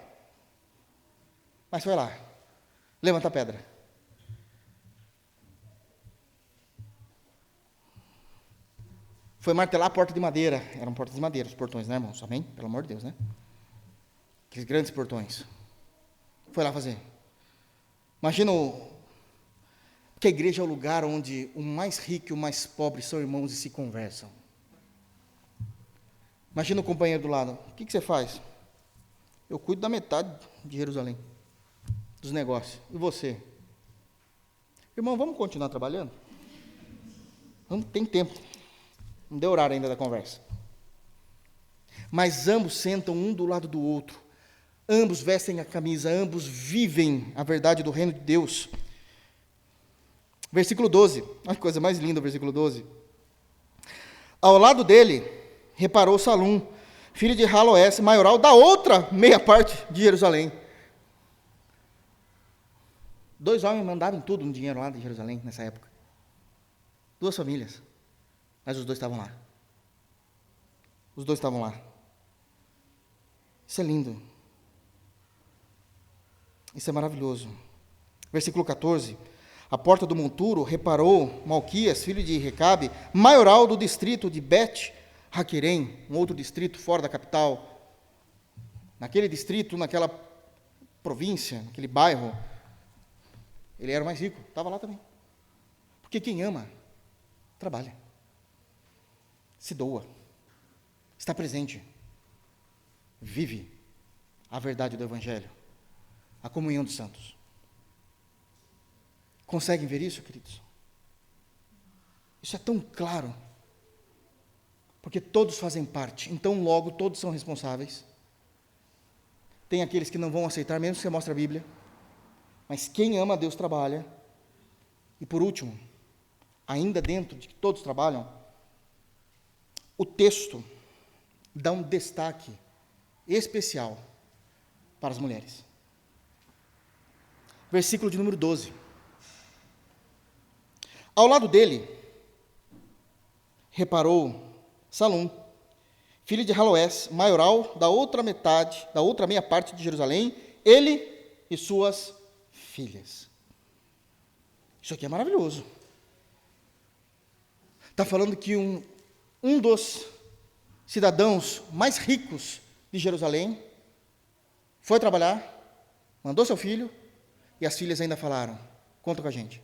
Mas foi lá, levanta a pedra. Foi martelar a porta de madeira. Eram portas de madeira, os portões, né, irmãos? Amém? Pelo amor de Deus, né? Aqueles grandes portões. Foi lá fazer. Imagina que a igreja é o lugar onde o mais rico e o mais pobre são irmãos e se conversam. Imagina o companheiro do lado. O que você faz? Eu cuido da metade de Jerusalém, dos negócios. E você? Irmão, vamos continuar trabalhando? Não tem tempo. Não deu horário ainda da conversa. Mas ambos sentam um do lado do outro. Ambos vestem a camisa, ambos vivem a verdade do reino de Deus. Versículo 12, olha que coisa mais linda o versículo 12. Ao lado dele, reparou Salum, filho de Haloés, maioral da outra meia parte de Jerusalém. 2 homens mandavam tudo no dinheiro lá de Jerusalém, nessa época. 2 famílias, mas os 2 estavam lá. Os 2 estavam lá. Isso é lindo. Isso é maravilhoso. Versículo 14. À porta do monturo reparou Malquias, filho de Recabe, maioral do distrito de Bet-Haquerem, um outro distrito fora da capital. Naquele distrito, naquela província, naquele bairro, ele era o mais rico, estava lá também. Porque quem ama, trabalha, se doa, está presente, vive a verdade do Evangelho, a comunhão dos santos. Conseguem ver isso, queridos? Isso é tão claro, porque todos fazem parte, então logo todos são responsáveis. Tem aqueles que não vão aceitar, mesmo que você mostre a Bíblia, mas quem ama a Deus trabalha. E por último, ainda dentro de que todos trabalham, o texto dá um destaque especial para as mulheres. Versículo de número 12. Ao lado dele, reparou Salum, filho de Haloés, maioral da outra metade, da outra meia parte de Jerusalém, ele e suas filhas. Isso aqui é maravilhoso. Está falando que um dos cidadãos mais ricos de Jerusalém foi trabalhar, mandou seu filho, e as filhas ainda falaram, conta com a gente.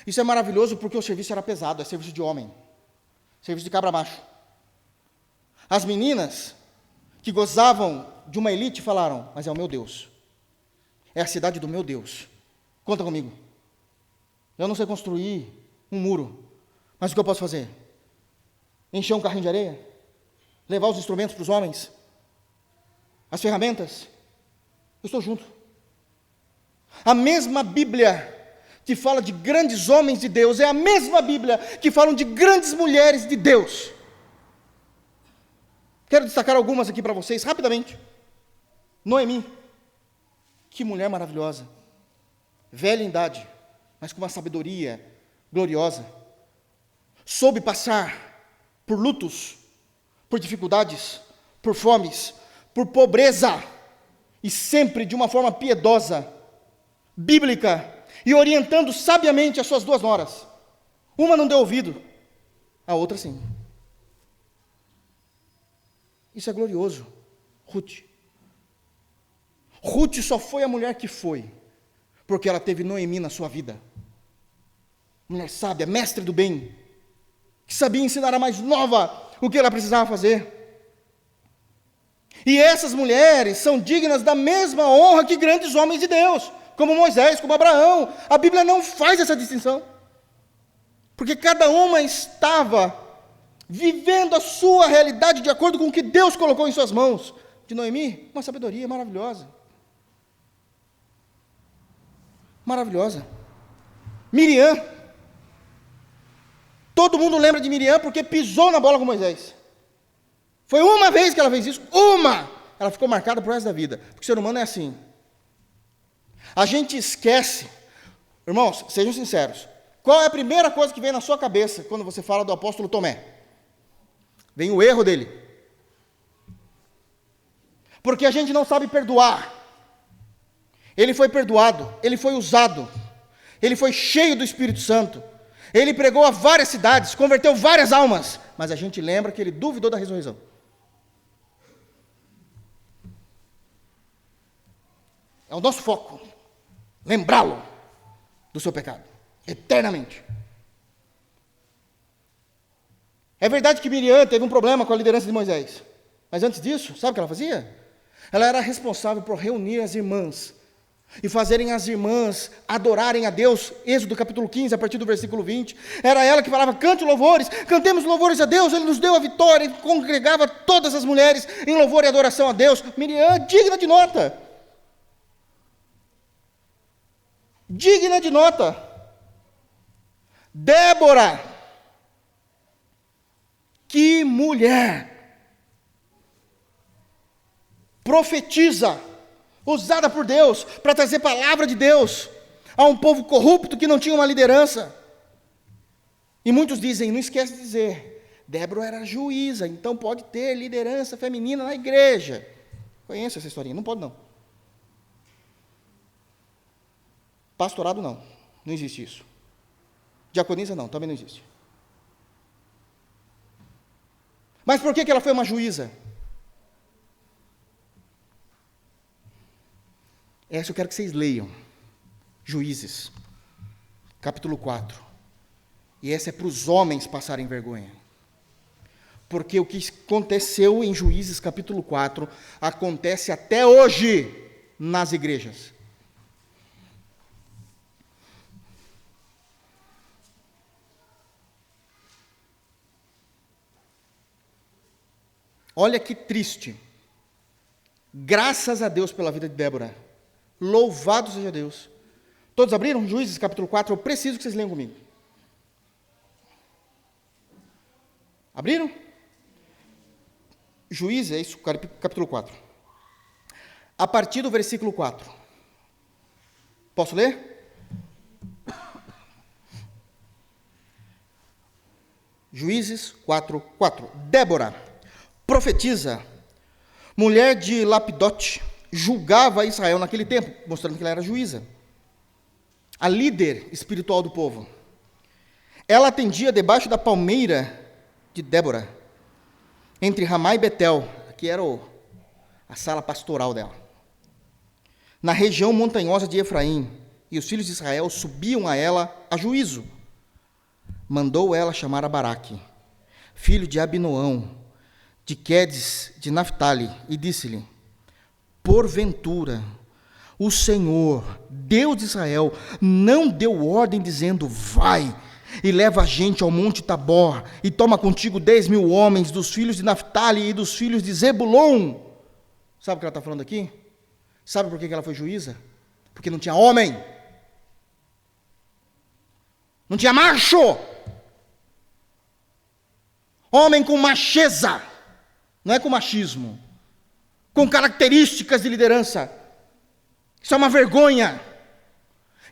Isso é maravilhoso porque o serviço era pesado, é serviço de homem, serviço de cabra macho. As meninas que gozavam de uma elite falaram, mas é o meu Deus, é a cidade do meu Deus, conta comigo. Eu não sei construir um muro, mas o que eu posso fazer? Encher um carrinho de areia? Levar os instrumentos para os homens? As ferramentas? Eu estou junto. A mesma Bíblia que fala de grandes homens de Deus é a mesma Bíblia que fala de grandes mulheres de Deus. Quero destacar algumas aqui para vocês, rapidamente. Noemi, que mulher maravilhosa, velha em idade, mas com uma sabedoria gloriosa, soube passar por lutos, por dificuldades, por fomes, por pobreza, e sempre de uma forma piedosa, bíblica, e orientando sabiamente as suas 2 noras. Uma não deu ouvido, a outra sim. Isso é glorioso. Ruth só foi a mulher que foi, porque ela teve Noemi na sua vida. Mulher sábia, mestre do bem, que sabia ensinar a mais nova o que ela precisava fazer. E essas mulheres são dignas da mesma honra que grandes homens de Deus, como Moisés, como Abraão. A Bíblia não faz essa distinção. Porque cada uma estava vivendo a sua realidade de acordo com o que Deus colocou em suas mãos. De Noemi, uma sabedoria maravilhosa. Maravilhosa. Miriam. Todo mundo lembra de Miriam porque pisou na bola com Moisés. Foi uma vez que ela fez isso, uma! Ela ficou marcada pro resto da vida, porque o ser humano é assim. A gente esquece, irmãos, sejam sinceros, qual é a primeira coisa que vem na sua cabeça quando você fala do apóstolo Tomé? Vem o erro dele. Porque a gente não sabe perdoar. Ele foi perdoado, ele foi usado, ele foi cheio do Espírito Santo, ele pregou a várias cidades, converteu várias almas, mas a gente lembra que ele duvidou da ressurreição. É o nosso foco, lembrá-lo do seu pecado, eternamente. É verdade que Miriam teve um problema com a liderança de Moisés, mas antes disso, sabe o que ela fazia? Ela era responsável por reunir as irmãs, e fazerem as irmãs adorarem a Deus. Êxodo capítulo 15, a partir do versículo 20, era ela que falava, cante louvores, cantemos louvores a Deus, Ele nos deu a vitória, e congregava todas as mulheres em louvor e adoração a Deus. Miriam, digna de nota. Digna de nota. Débora, que mulher, profetiza, usada por Deus, para trazer palavra de Deus, a um povo corrupto que não tinha uma liderança. E muitos dizem, não esquece de dizer, Débora era juíza, então pode ter liderança feminina na igreja. Conheço essa historinha, não pode não. Pastorado não existe isso. Diaconisa não, também não existe. Mas por que ela foi uma juíza? Essa eu quero que vocês leiam. Juízes, capítulo 4. E essa é para os homens passarem vergonha. Porque o que aconteceu em Juízes, capítulo 4, acontece até hoje nas igrejas. Olha que triste. Graças a Deus pela vida de Débora. Louvado seja Deus. Todos abriram? Juízes capítulo 4, eu preciso que vocês leiam comigo. Abriram? Juízes, é isso, capítulo 4. A partir do versículo 4. Posso ler? Juízes 4, 4. Débora, profetiza, mulher de Lapidote, julgava Israel naquele tempo, mostrando que ela era juíza, a líder espiritual do povo. Ela atendia debaixo da palmeira de Débora, entre Ramá e Betel, que era a sala pastoral dela, na região montanhosa de Efraim, e os filhos de Israel subiam a ela a juízo. Mandou ela chamar a Baraque, filho de Abinoão, de Quedes de Naphtali, e disse-lhe, porventura, o Senhor, Deus de Israel, não deu ordem dizendo, vai e leva a gente ao monte Tabor, e toma contigo 10.000 homens dos filhos de Naphtali e dos filhos de Zebulon. Sabe o que ela está falando aqui? Sabe por que ela foi juíza? Porque não tinha homem. Não tinha macho. Homem com macheza. Não é com machismo. Com características de liderança. Isso é uma vergonha.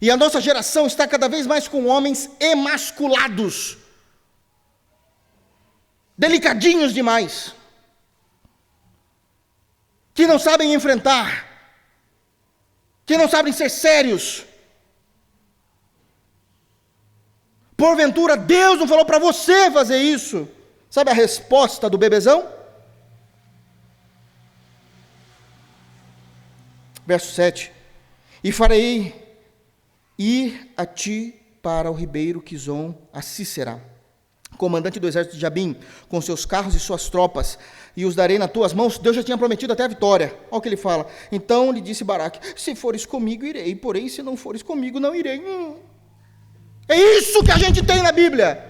E a nossa geração está cada vez mais com homens emasculados. Delicadinhos demais. Que não sabem enfrentar. Que não sabem ser sérios. Porventura, Deus não falou para você fazer isso. Sabe a resposta do bebezão? Verso 7. E farei ir a ti para o ribeiro Quizon, a Sísera, comandante do exército de Jabim, com seus carros e suas tropas, e os darei nas tuas mãos. Deus já tinha prometido até a vitória. Olha o que ele fala. Então lhe disse Baraque, se fores comigo, irei, porém, se não fores comigo, não irei. É isso que a gente tem na Bíblia.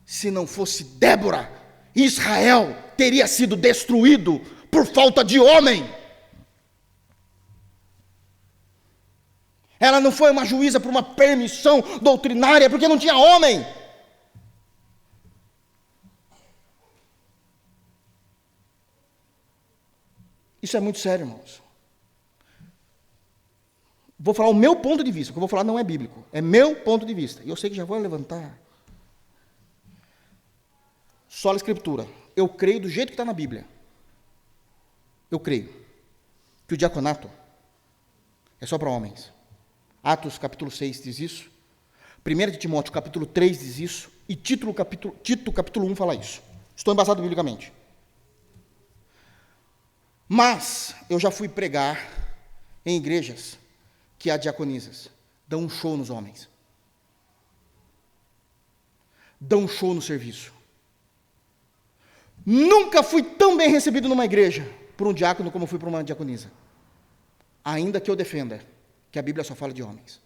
Se não fosse Débora, Israel teria sido destruído por falta de homem. Ela não foi uma juíza por uma permissão doutrinária, porque não tinha homem. Isso é muito sério, irmãos. Vou falar o meu ponto de vista. O que eu vou falar não é bíblico. É meu ponto de vista. E eu sei que já vou levantar. Só a Escritura. Eu creio do jeito que está na Bíblia. Eu creio que o diaconato é só para homens. Atos capítulo 6 diz isso. 1 de Timóteo capítulo 3 diz isso. E Tito capítulo 1 fala isso. Estou embasado biblicamente. Mas eu já fui pregar em igrejas que há diaconisas. Dão um show nos homens. Dão um show no serviço. Nunca fui tão bem recebido numa igreja por um diácono como fui por uma diaconisa. Ainda que eu defenda que a Bíblia só fala de homens.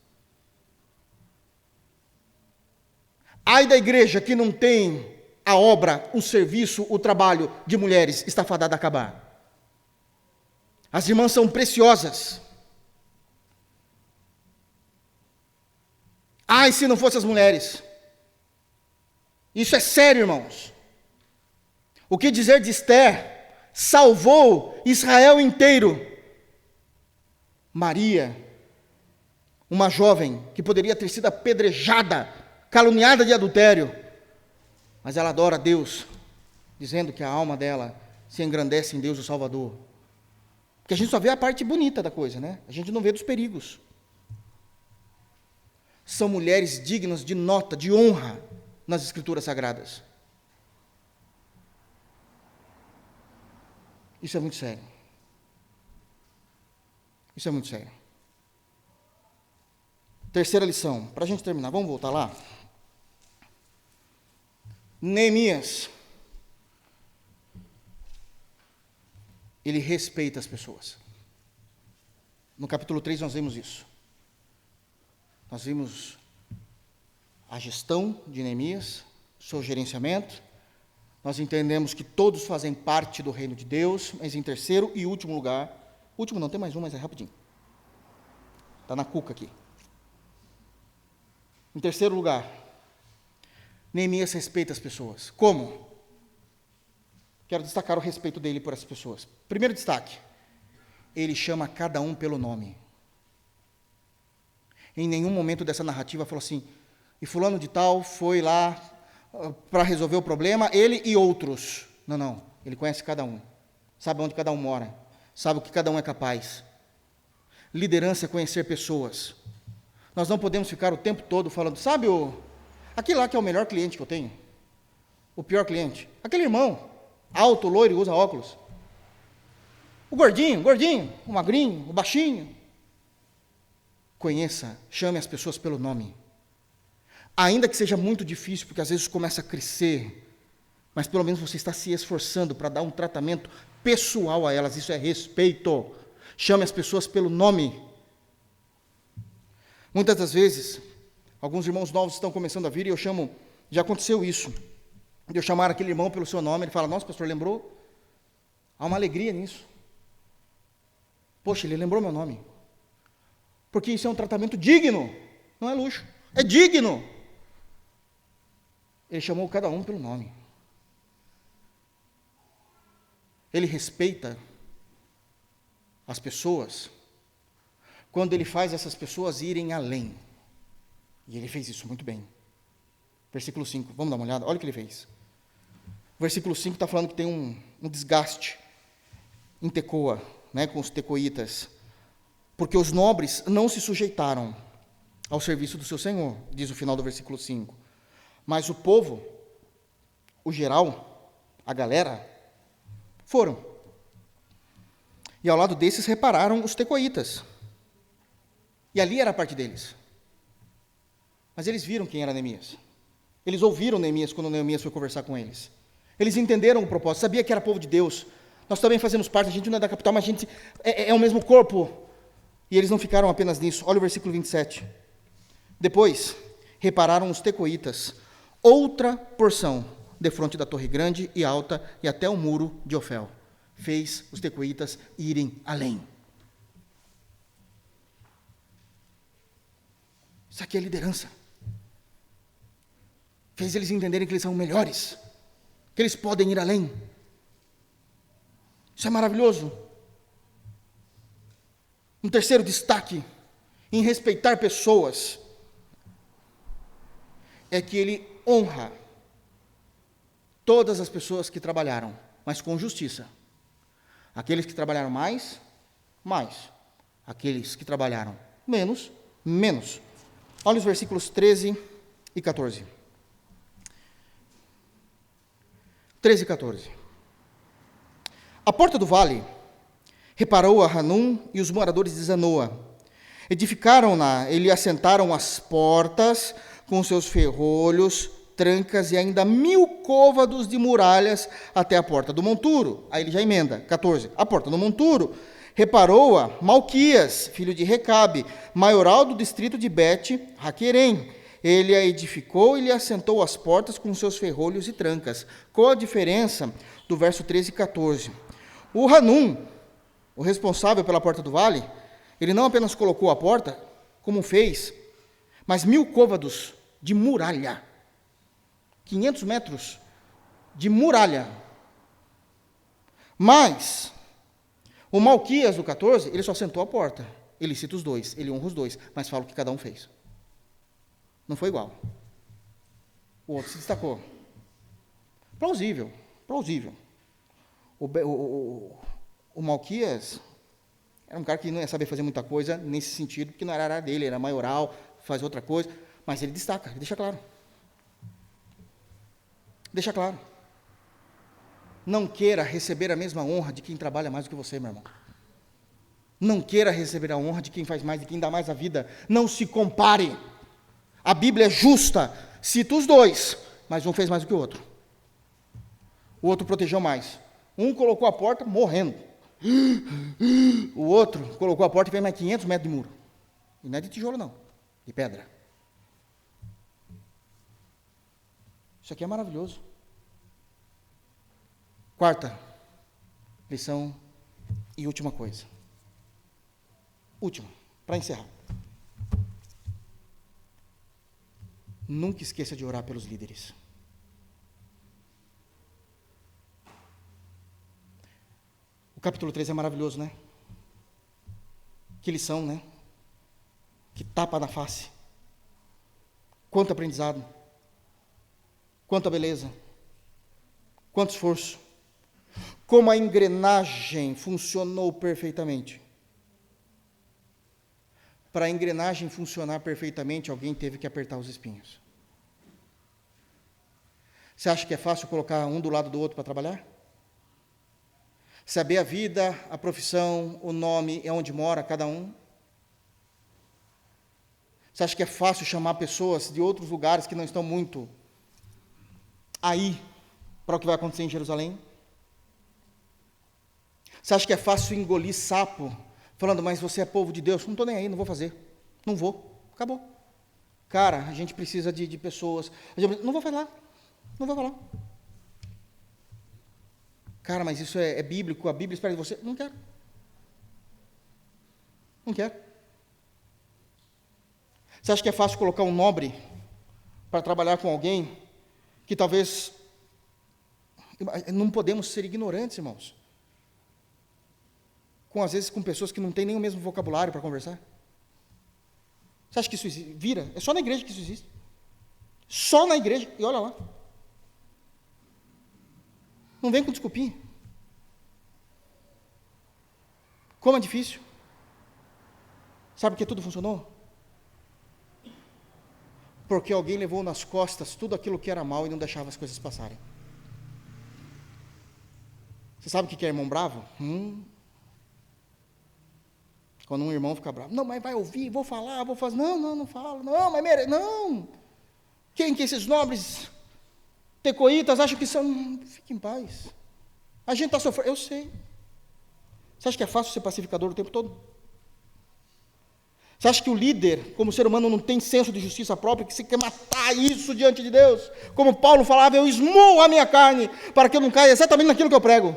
Ai da igreja que não tem a obra, o serviço, o trabalho de mulheres, está fadada a acabar. As irmãs são preciosas. Ai, se não fossem as mulheres. Isso é sério, irmãos. O que dizer de Esther? Salvou Israel inteiro. Maria, uma jovem que poderia ter sido apedrejada, caluniada de adultério, mas ela adora a Deus, dizendo que a alma dela se engrandece em Deus o Salvador. Porque a gente só vê a parte bonita da coisa, né? A gente não vê dos perigos. São mulheres dignas de nota, de honra nas Escrituras Sagradas. Isso é muito sério. Isso é muito sério. Terceira lição, para a gente terminar, vamos voltar lá? Neemias, ele respeita as pessoas. No capítulo 3 nós vimos isso. Nós vimos a gestão de Neemias, seu gerenciamento. Nós entendemos que todos fazem parte do reino de Deus, mas em terceiro e último lugar, último não, tem mais um, mas é rapidinho. Está na cuca aqui. Em terceiro lugar, Neemias respeita as pessoas. Como? Quero destacar o respeito dele por essas pessoas. Primeiro destaque, ele chama cada um pelo nome. Em nenhum momento dessa narrativa falou assim, e fulano de tal foi lá para resolver o problema, ele e outros. Não, não, ele conhece cada um. Sabe onde cada um mora. Sabe o que cada um é capaz. Liderança é conhecer pessoas. Nós não podemos ficar o tempo todo falando, sabe aquele lá que é o melhor cliente que eu tenho? O pior cliente? Aquele irmão, alto, loiro, usa óculos. O gordinho, o magrinho, o baixinho. Conheça, chame as pessoas pelo nome. Ainda que seja muito difícil, porque às vezes começa a crescer, mas pelo menos você está se esforçando para dar um tratamento pessoal a elas. Isso é respeito. Chame as pessoas pelo nome. Muitas das vezes, alguns irmãos novos estão começando a vir e eu chamo, já aconteceu isso, de eu chamar aquele irmão pelo seu nome, ele fala, nossa, pastor, lembrou? Há uma alegria nisso. Poxa, ele lembrou meu nome. Porque isso é um tratamento digno, não é luxo, é digno. Ele chamou cada um pelo nome. Ele respeita as pessoas quando ele faz essas pessoas irem além. E ele fez isso muito bem. Versículo 5, vamos dar uma olhada, olha o que ele fez. Versículo 5 está falando que tem um desgaste em Tecoa, né, com os tecoitas, porque os nobres não se sujeitaram ao serviço do seu senhor, diz o final do versículo 5. Mas o povo, o geral, a galera, foram. E ao lado desses repararam os tecoitas. E ali era a parte deles. Mas eles viram quem era Neemias. Eles ouviram Neemias quando Neemias foi conversar com eles. Eles entenderam o propósito, sabia que era povo de Deus. Nós também fazemos parte, a gente não é da capital, mas a gente é o mesmo corpo. E eles não ficaram apenas nisso. Olha o versículo 27. Depois, repararam os tecoitas outra porção, defronte da torre grande e alta e até o muro de Ofel. Fez os tecoitas irem além. Isso aqui é liderança. Fez eles entenderem que eles são melhores, que eles podem ir além. Isso é maravilhoso. Um terceiro destaque em respeitar pessoas é que ele honra todas as pessoas que trabalharam, mas com justiça. Aqueles que trabalharam mais. Aqueles que trabalharam menos. Olha os versículos 13 e 14. 13 e 14. A porta do vale reparou a Hanum e os moradores de Zanoa. Edificaram-na e lhe assentaram as portas com seus ferrolhos, trancas e ainda 1000 côvados de muralhas até a porta do monturo. Aí ele já emenda, 14. A porta do monturo reparou-a Malquias, filho de Recabe, maioral do distrito de Bet-Raquerem. Ele a edificou e lhe assentou as portas com seus ferrolhos e trancas. Qual a diferença do verso 13 e 14? O Hanum, o responsável pela porta do vale, ele não apenas colocou a porta, como fez, mas 1000 côvados de muralha. 500 metros de muralha. Mas o Malquias, do 14, ele só sentou a porta. Ele cita os dois, ele honra os dois, mas fala o que cada um fez. Não foi igual. O outro se destacou. Plausível. O Malquias era um cara que não ia saber fazer muita coisa nesse sentido, porque não era a área dele, era maioral, fazia outra coisa, mas ele destaca, ele deixa claro. Deixa claro. Não queira receber a mesma honra de quem trabalha mais do que você, meu irmão. Não queira receber a honra de quem faz mais, de quem dá mais a vida. Não se compare. A Bíblia é justa, cita os dois, mas um fez mais do que o outro. O outro protegeu mais. Um colocou a porta morrendo. O outro colocou a porta e fez mais 500 metros de muro. E não é de tijolo, não, de pedra. Isso aqui é maravilhoso. Quarta lição e última coisa. Última, para encerrar. Nunca esqueça de orar pelos líderes. O capítulo 3 é maravilhoso, né? Que lição, né? Que tapa na face. Quanto aprendizado. Quanta beleza. Quanto esforço. Como a engrenagem funcionou perfeitamente. Para a engrenagem funcionar perfeitamente, alguém teve que apertar os espinhos. Você acha que é fácil colocar um do lado do outro para trabalhar? Saber a vida, a profissão, o nome e onde mora cada um? Você acha que é fácil chamar pessoas de outros lugares que não estão muito aí para o que vai acontecer em Jerusalém? Você acha que é fácil engolir sapo, falando, mas você é povo de Deus? Não estou nem aí, não vou fazer. Não vou. Acabou. Cara, a gente precisa de pessoas. Não vou falar. Cara, mas isso é bíblico, a Bíblia espera de você. Não quero. Você acha que é fácil colocar um nobre para trabalhar com alguém que talvez... Não podemos ser ignorantes, irmãos. Às vezes com pessoas que não têm nem o mesmo vocabulário para conversar. Você acha que isso vira? É só na igreja que isso existe. Só na igreja. E olha lá. Não vem com desculpinha. Como é difícil. Sabe por que tudo funcionou? Porque alguém levou nas costas tudo aquilo que era mal e não deixava as coisas passarem. Você sabe o que é irmão bravo? Quando um irmão fica bravo, não, mas vai ouvir, vou falar, vou fazer, não falo, não, mas não. Quem que esses nobres tecoitas acham que são? Fique em paz. A gente está sofrendo, eu sei. Você acha que é fácil ser pacificador o tempo todo? Você acha que o líder, como ser humano, não tem senso de justiça própria, que você quer matar isso diante de Deus? Como Paulo falava, eu esmoo a minha carne, para que eu não caia exatamente naquilo que eu prego.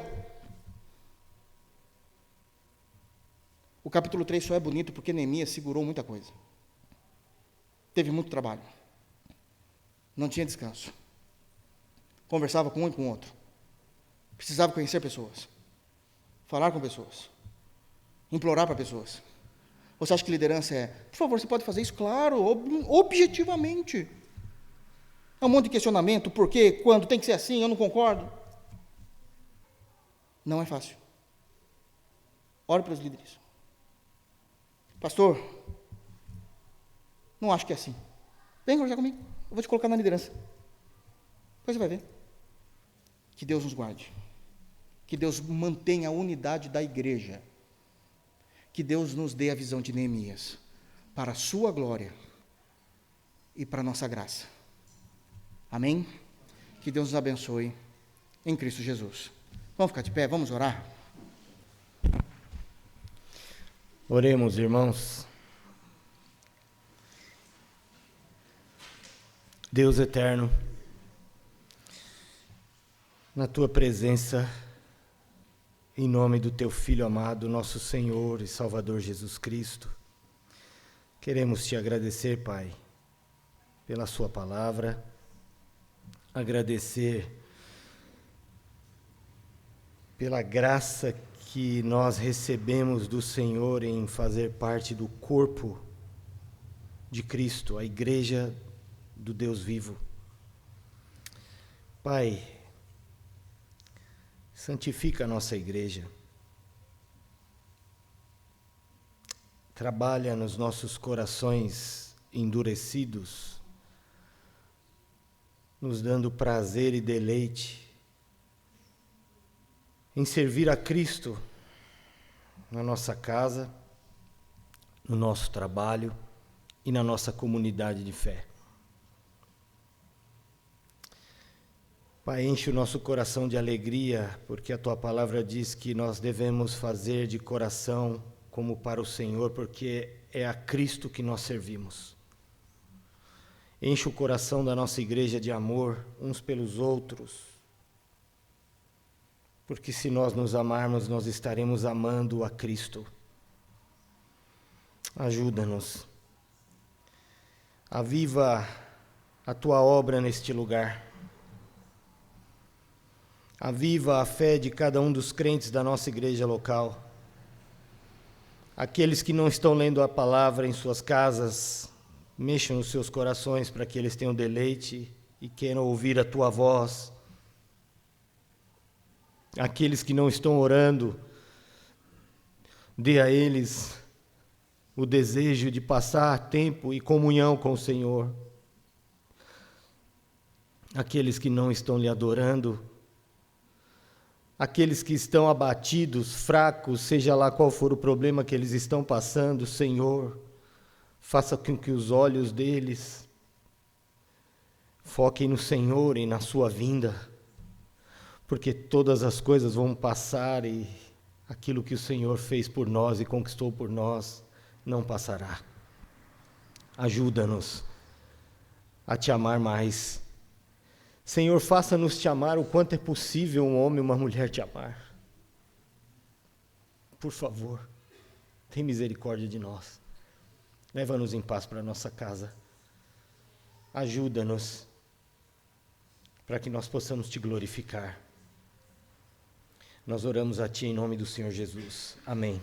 O capítulo 3 só é bonito porque Neemias segurou muita coisa. Teve muito trabalho. Não tinha descanso. Conversava com um e com o outro. Precisava conhecer pessoas. Falar com pessoas. Implorar para pessoas. Você acha que liderança é, por favor, você pode fazer isso? Claro, objetivamente. É um monte de questionamento, por quê, quando, tem que ser assim, eu não concordo. Não é fácil. Ore para os líderes. Pastor, não acho que é assim. Vem conversar comigo, eu vou te colocar na liderança. Depois você vai ver. Que Deus nos guarde. Que Deus mantenha a unidade da igreja. Que Deus nos dê a visão de Neemias, para a sua glória e para a nossa graça. Amém? Que Deus nos abençoe em Cristo Jesus. Vamos ficar de pé, vamos orar? Oremos, irmãos. Deus eterno, na tua presença, em nome do teu Filho amado, nosso Senhor e Salvador Jesus Cristo, queremos te agradecer, Pai, pela sua palavra, agradecer pela graça que nós recebemos do Senhor em fazer parte do corpo de Cristo, a igreja do Deus vivo. Pai, santifica a nossa igreja. Trabalha nos nossos corações endurecidos, nos dando prazer e deleite em servir a Cristo na nossa casa, no nosso trabalho e na nossa comunidade de fé. Pai, enche o nosso coração de alegria, porque a Tua palavra diz que nós devemos fazer de coração como para o Senhor, porque é a Cristo que nós servimos. Enche o coração da nossa igreja de amor uns pelos outros, porque se nós nos amarmos, nós estaremos amando a Cristo. Ajuda-nos. Aviva a Tua obra neste lugar. Aviva a fé de cada um dos crentes da nossa igreja local. Aqueles que não estão lendo a palavra em suas casas, mexam os seus corações para que eles tenham deleite e queiram ouvir a Tua voz. Aqueles que não estão orando, dê a eles o desejo de passar tempo e comunhão com o Senhor. Aqueles que não estão lhe adorando, aqueles que estão abatidos, fracos, seja lá qual for o problema que eles estão passando, Senhor, faça com que os olhos deles foquem no Senhor e na sua vinda, porque todas as coisas vão passar e aquilo que o Senhor fez por nós e conquistou por nós não passará. Ajuda-nos a Te amar mais. Senhor, faça-nos Te amar o quanto é possível um homem e uma mulher Te amar. Por favor, tem misericórdia de nós. Leva-nos em paz para a nossa casa. Ajuda-nos para que nós possamos Te glorificar. Nós oramos a Ti em nome do Senhor Jesus. Amém.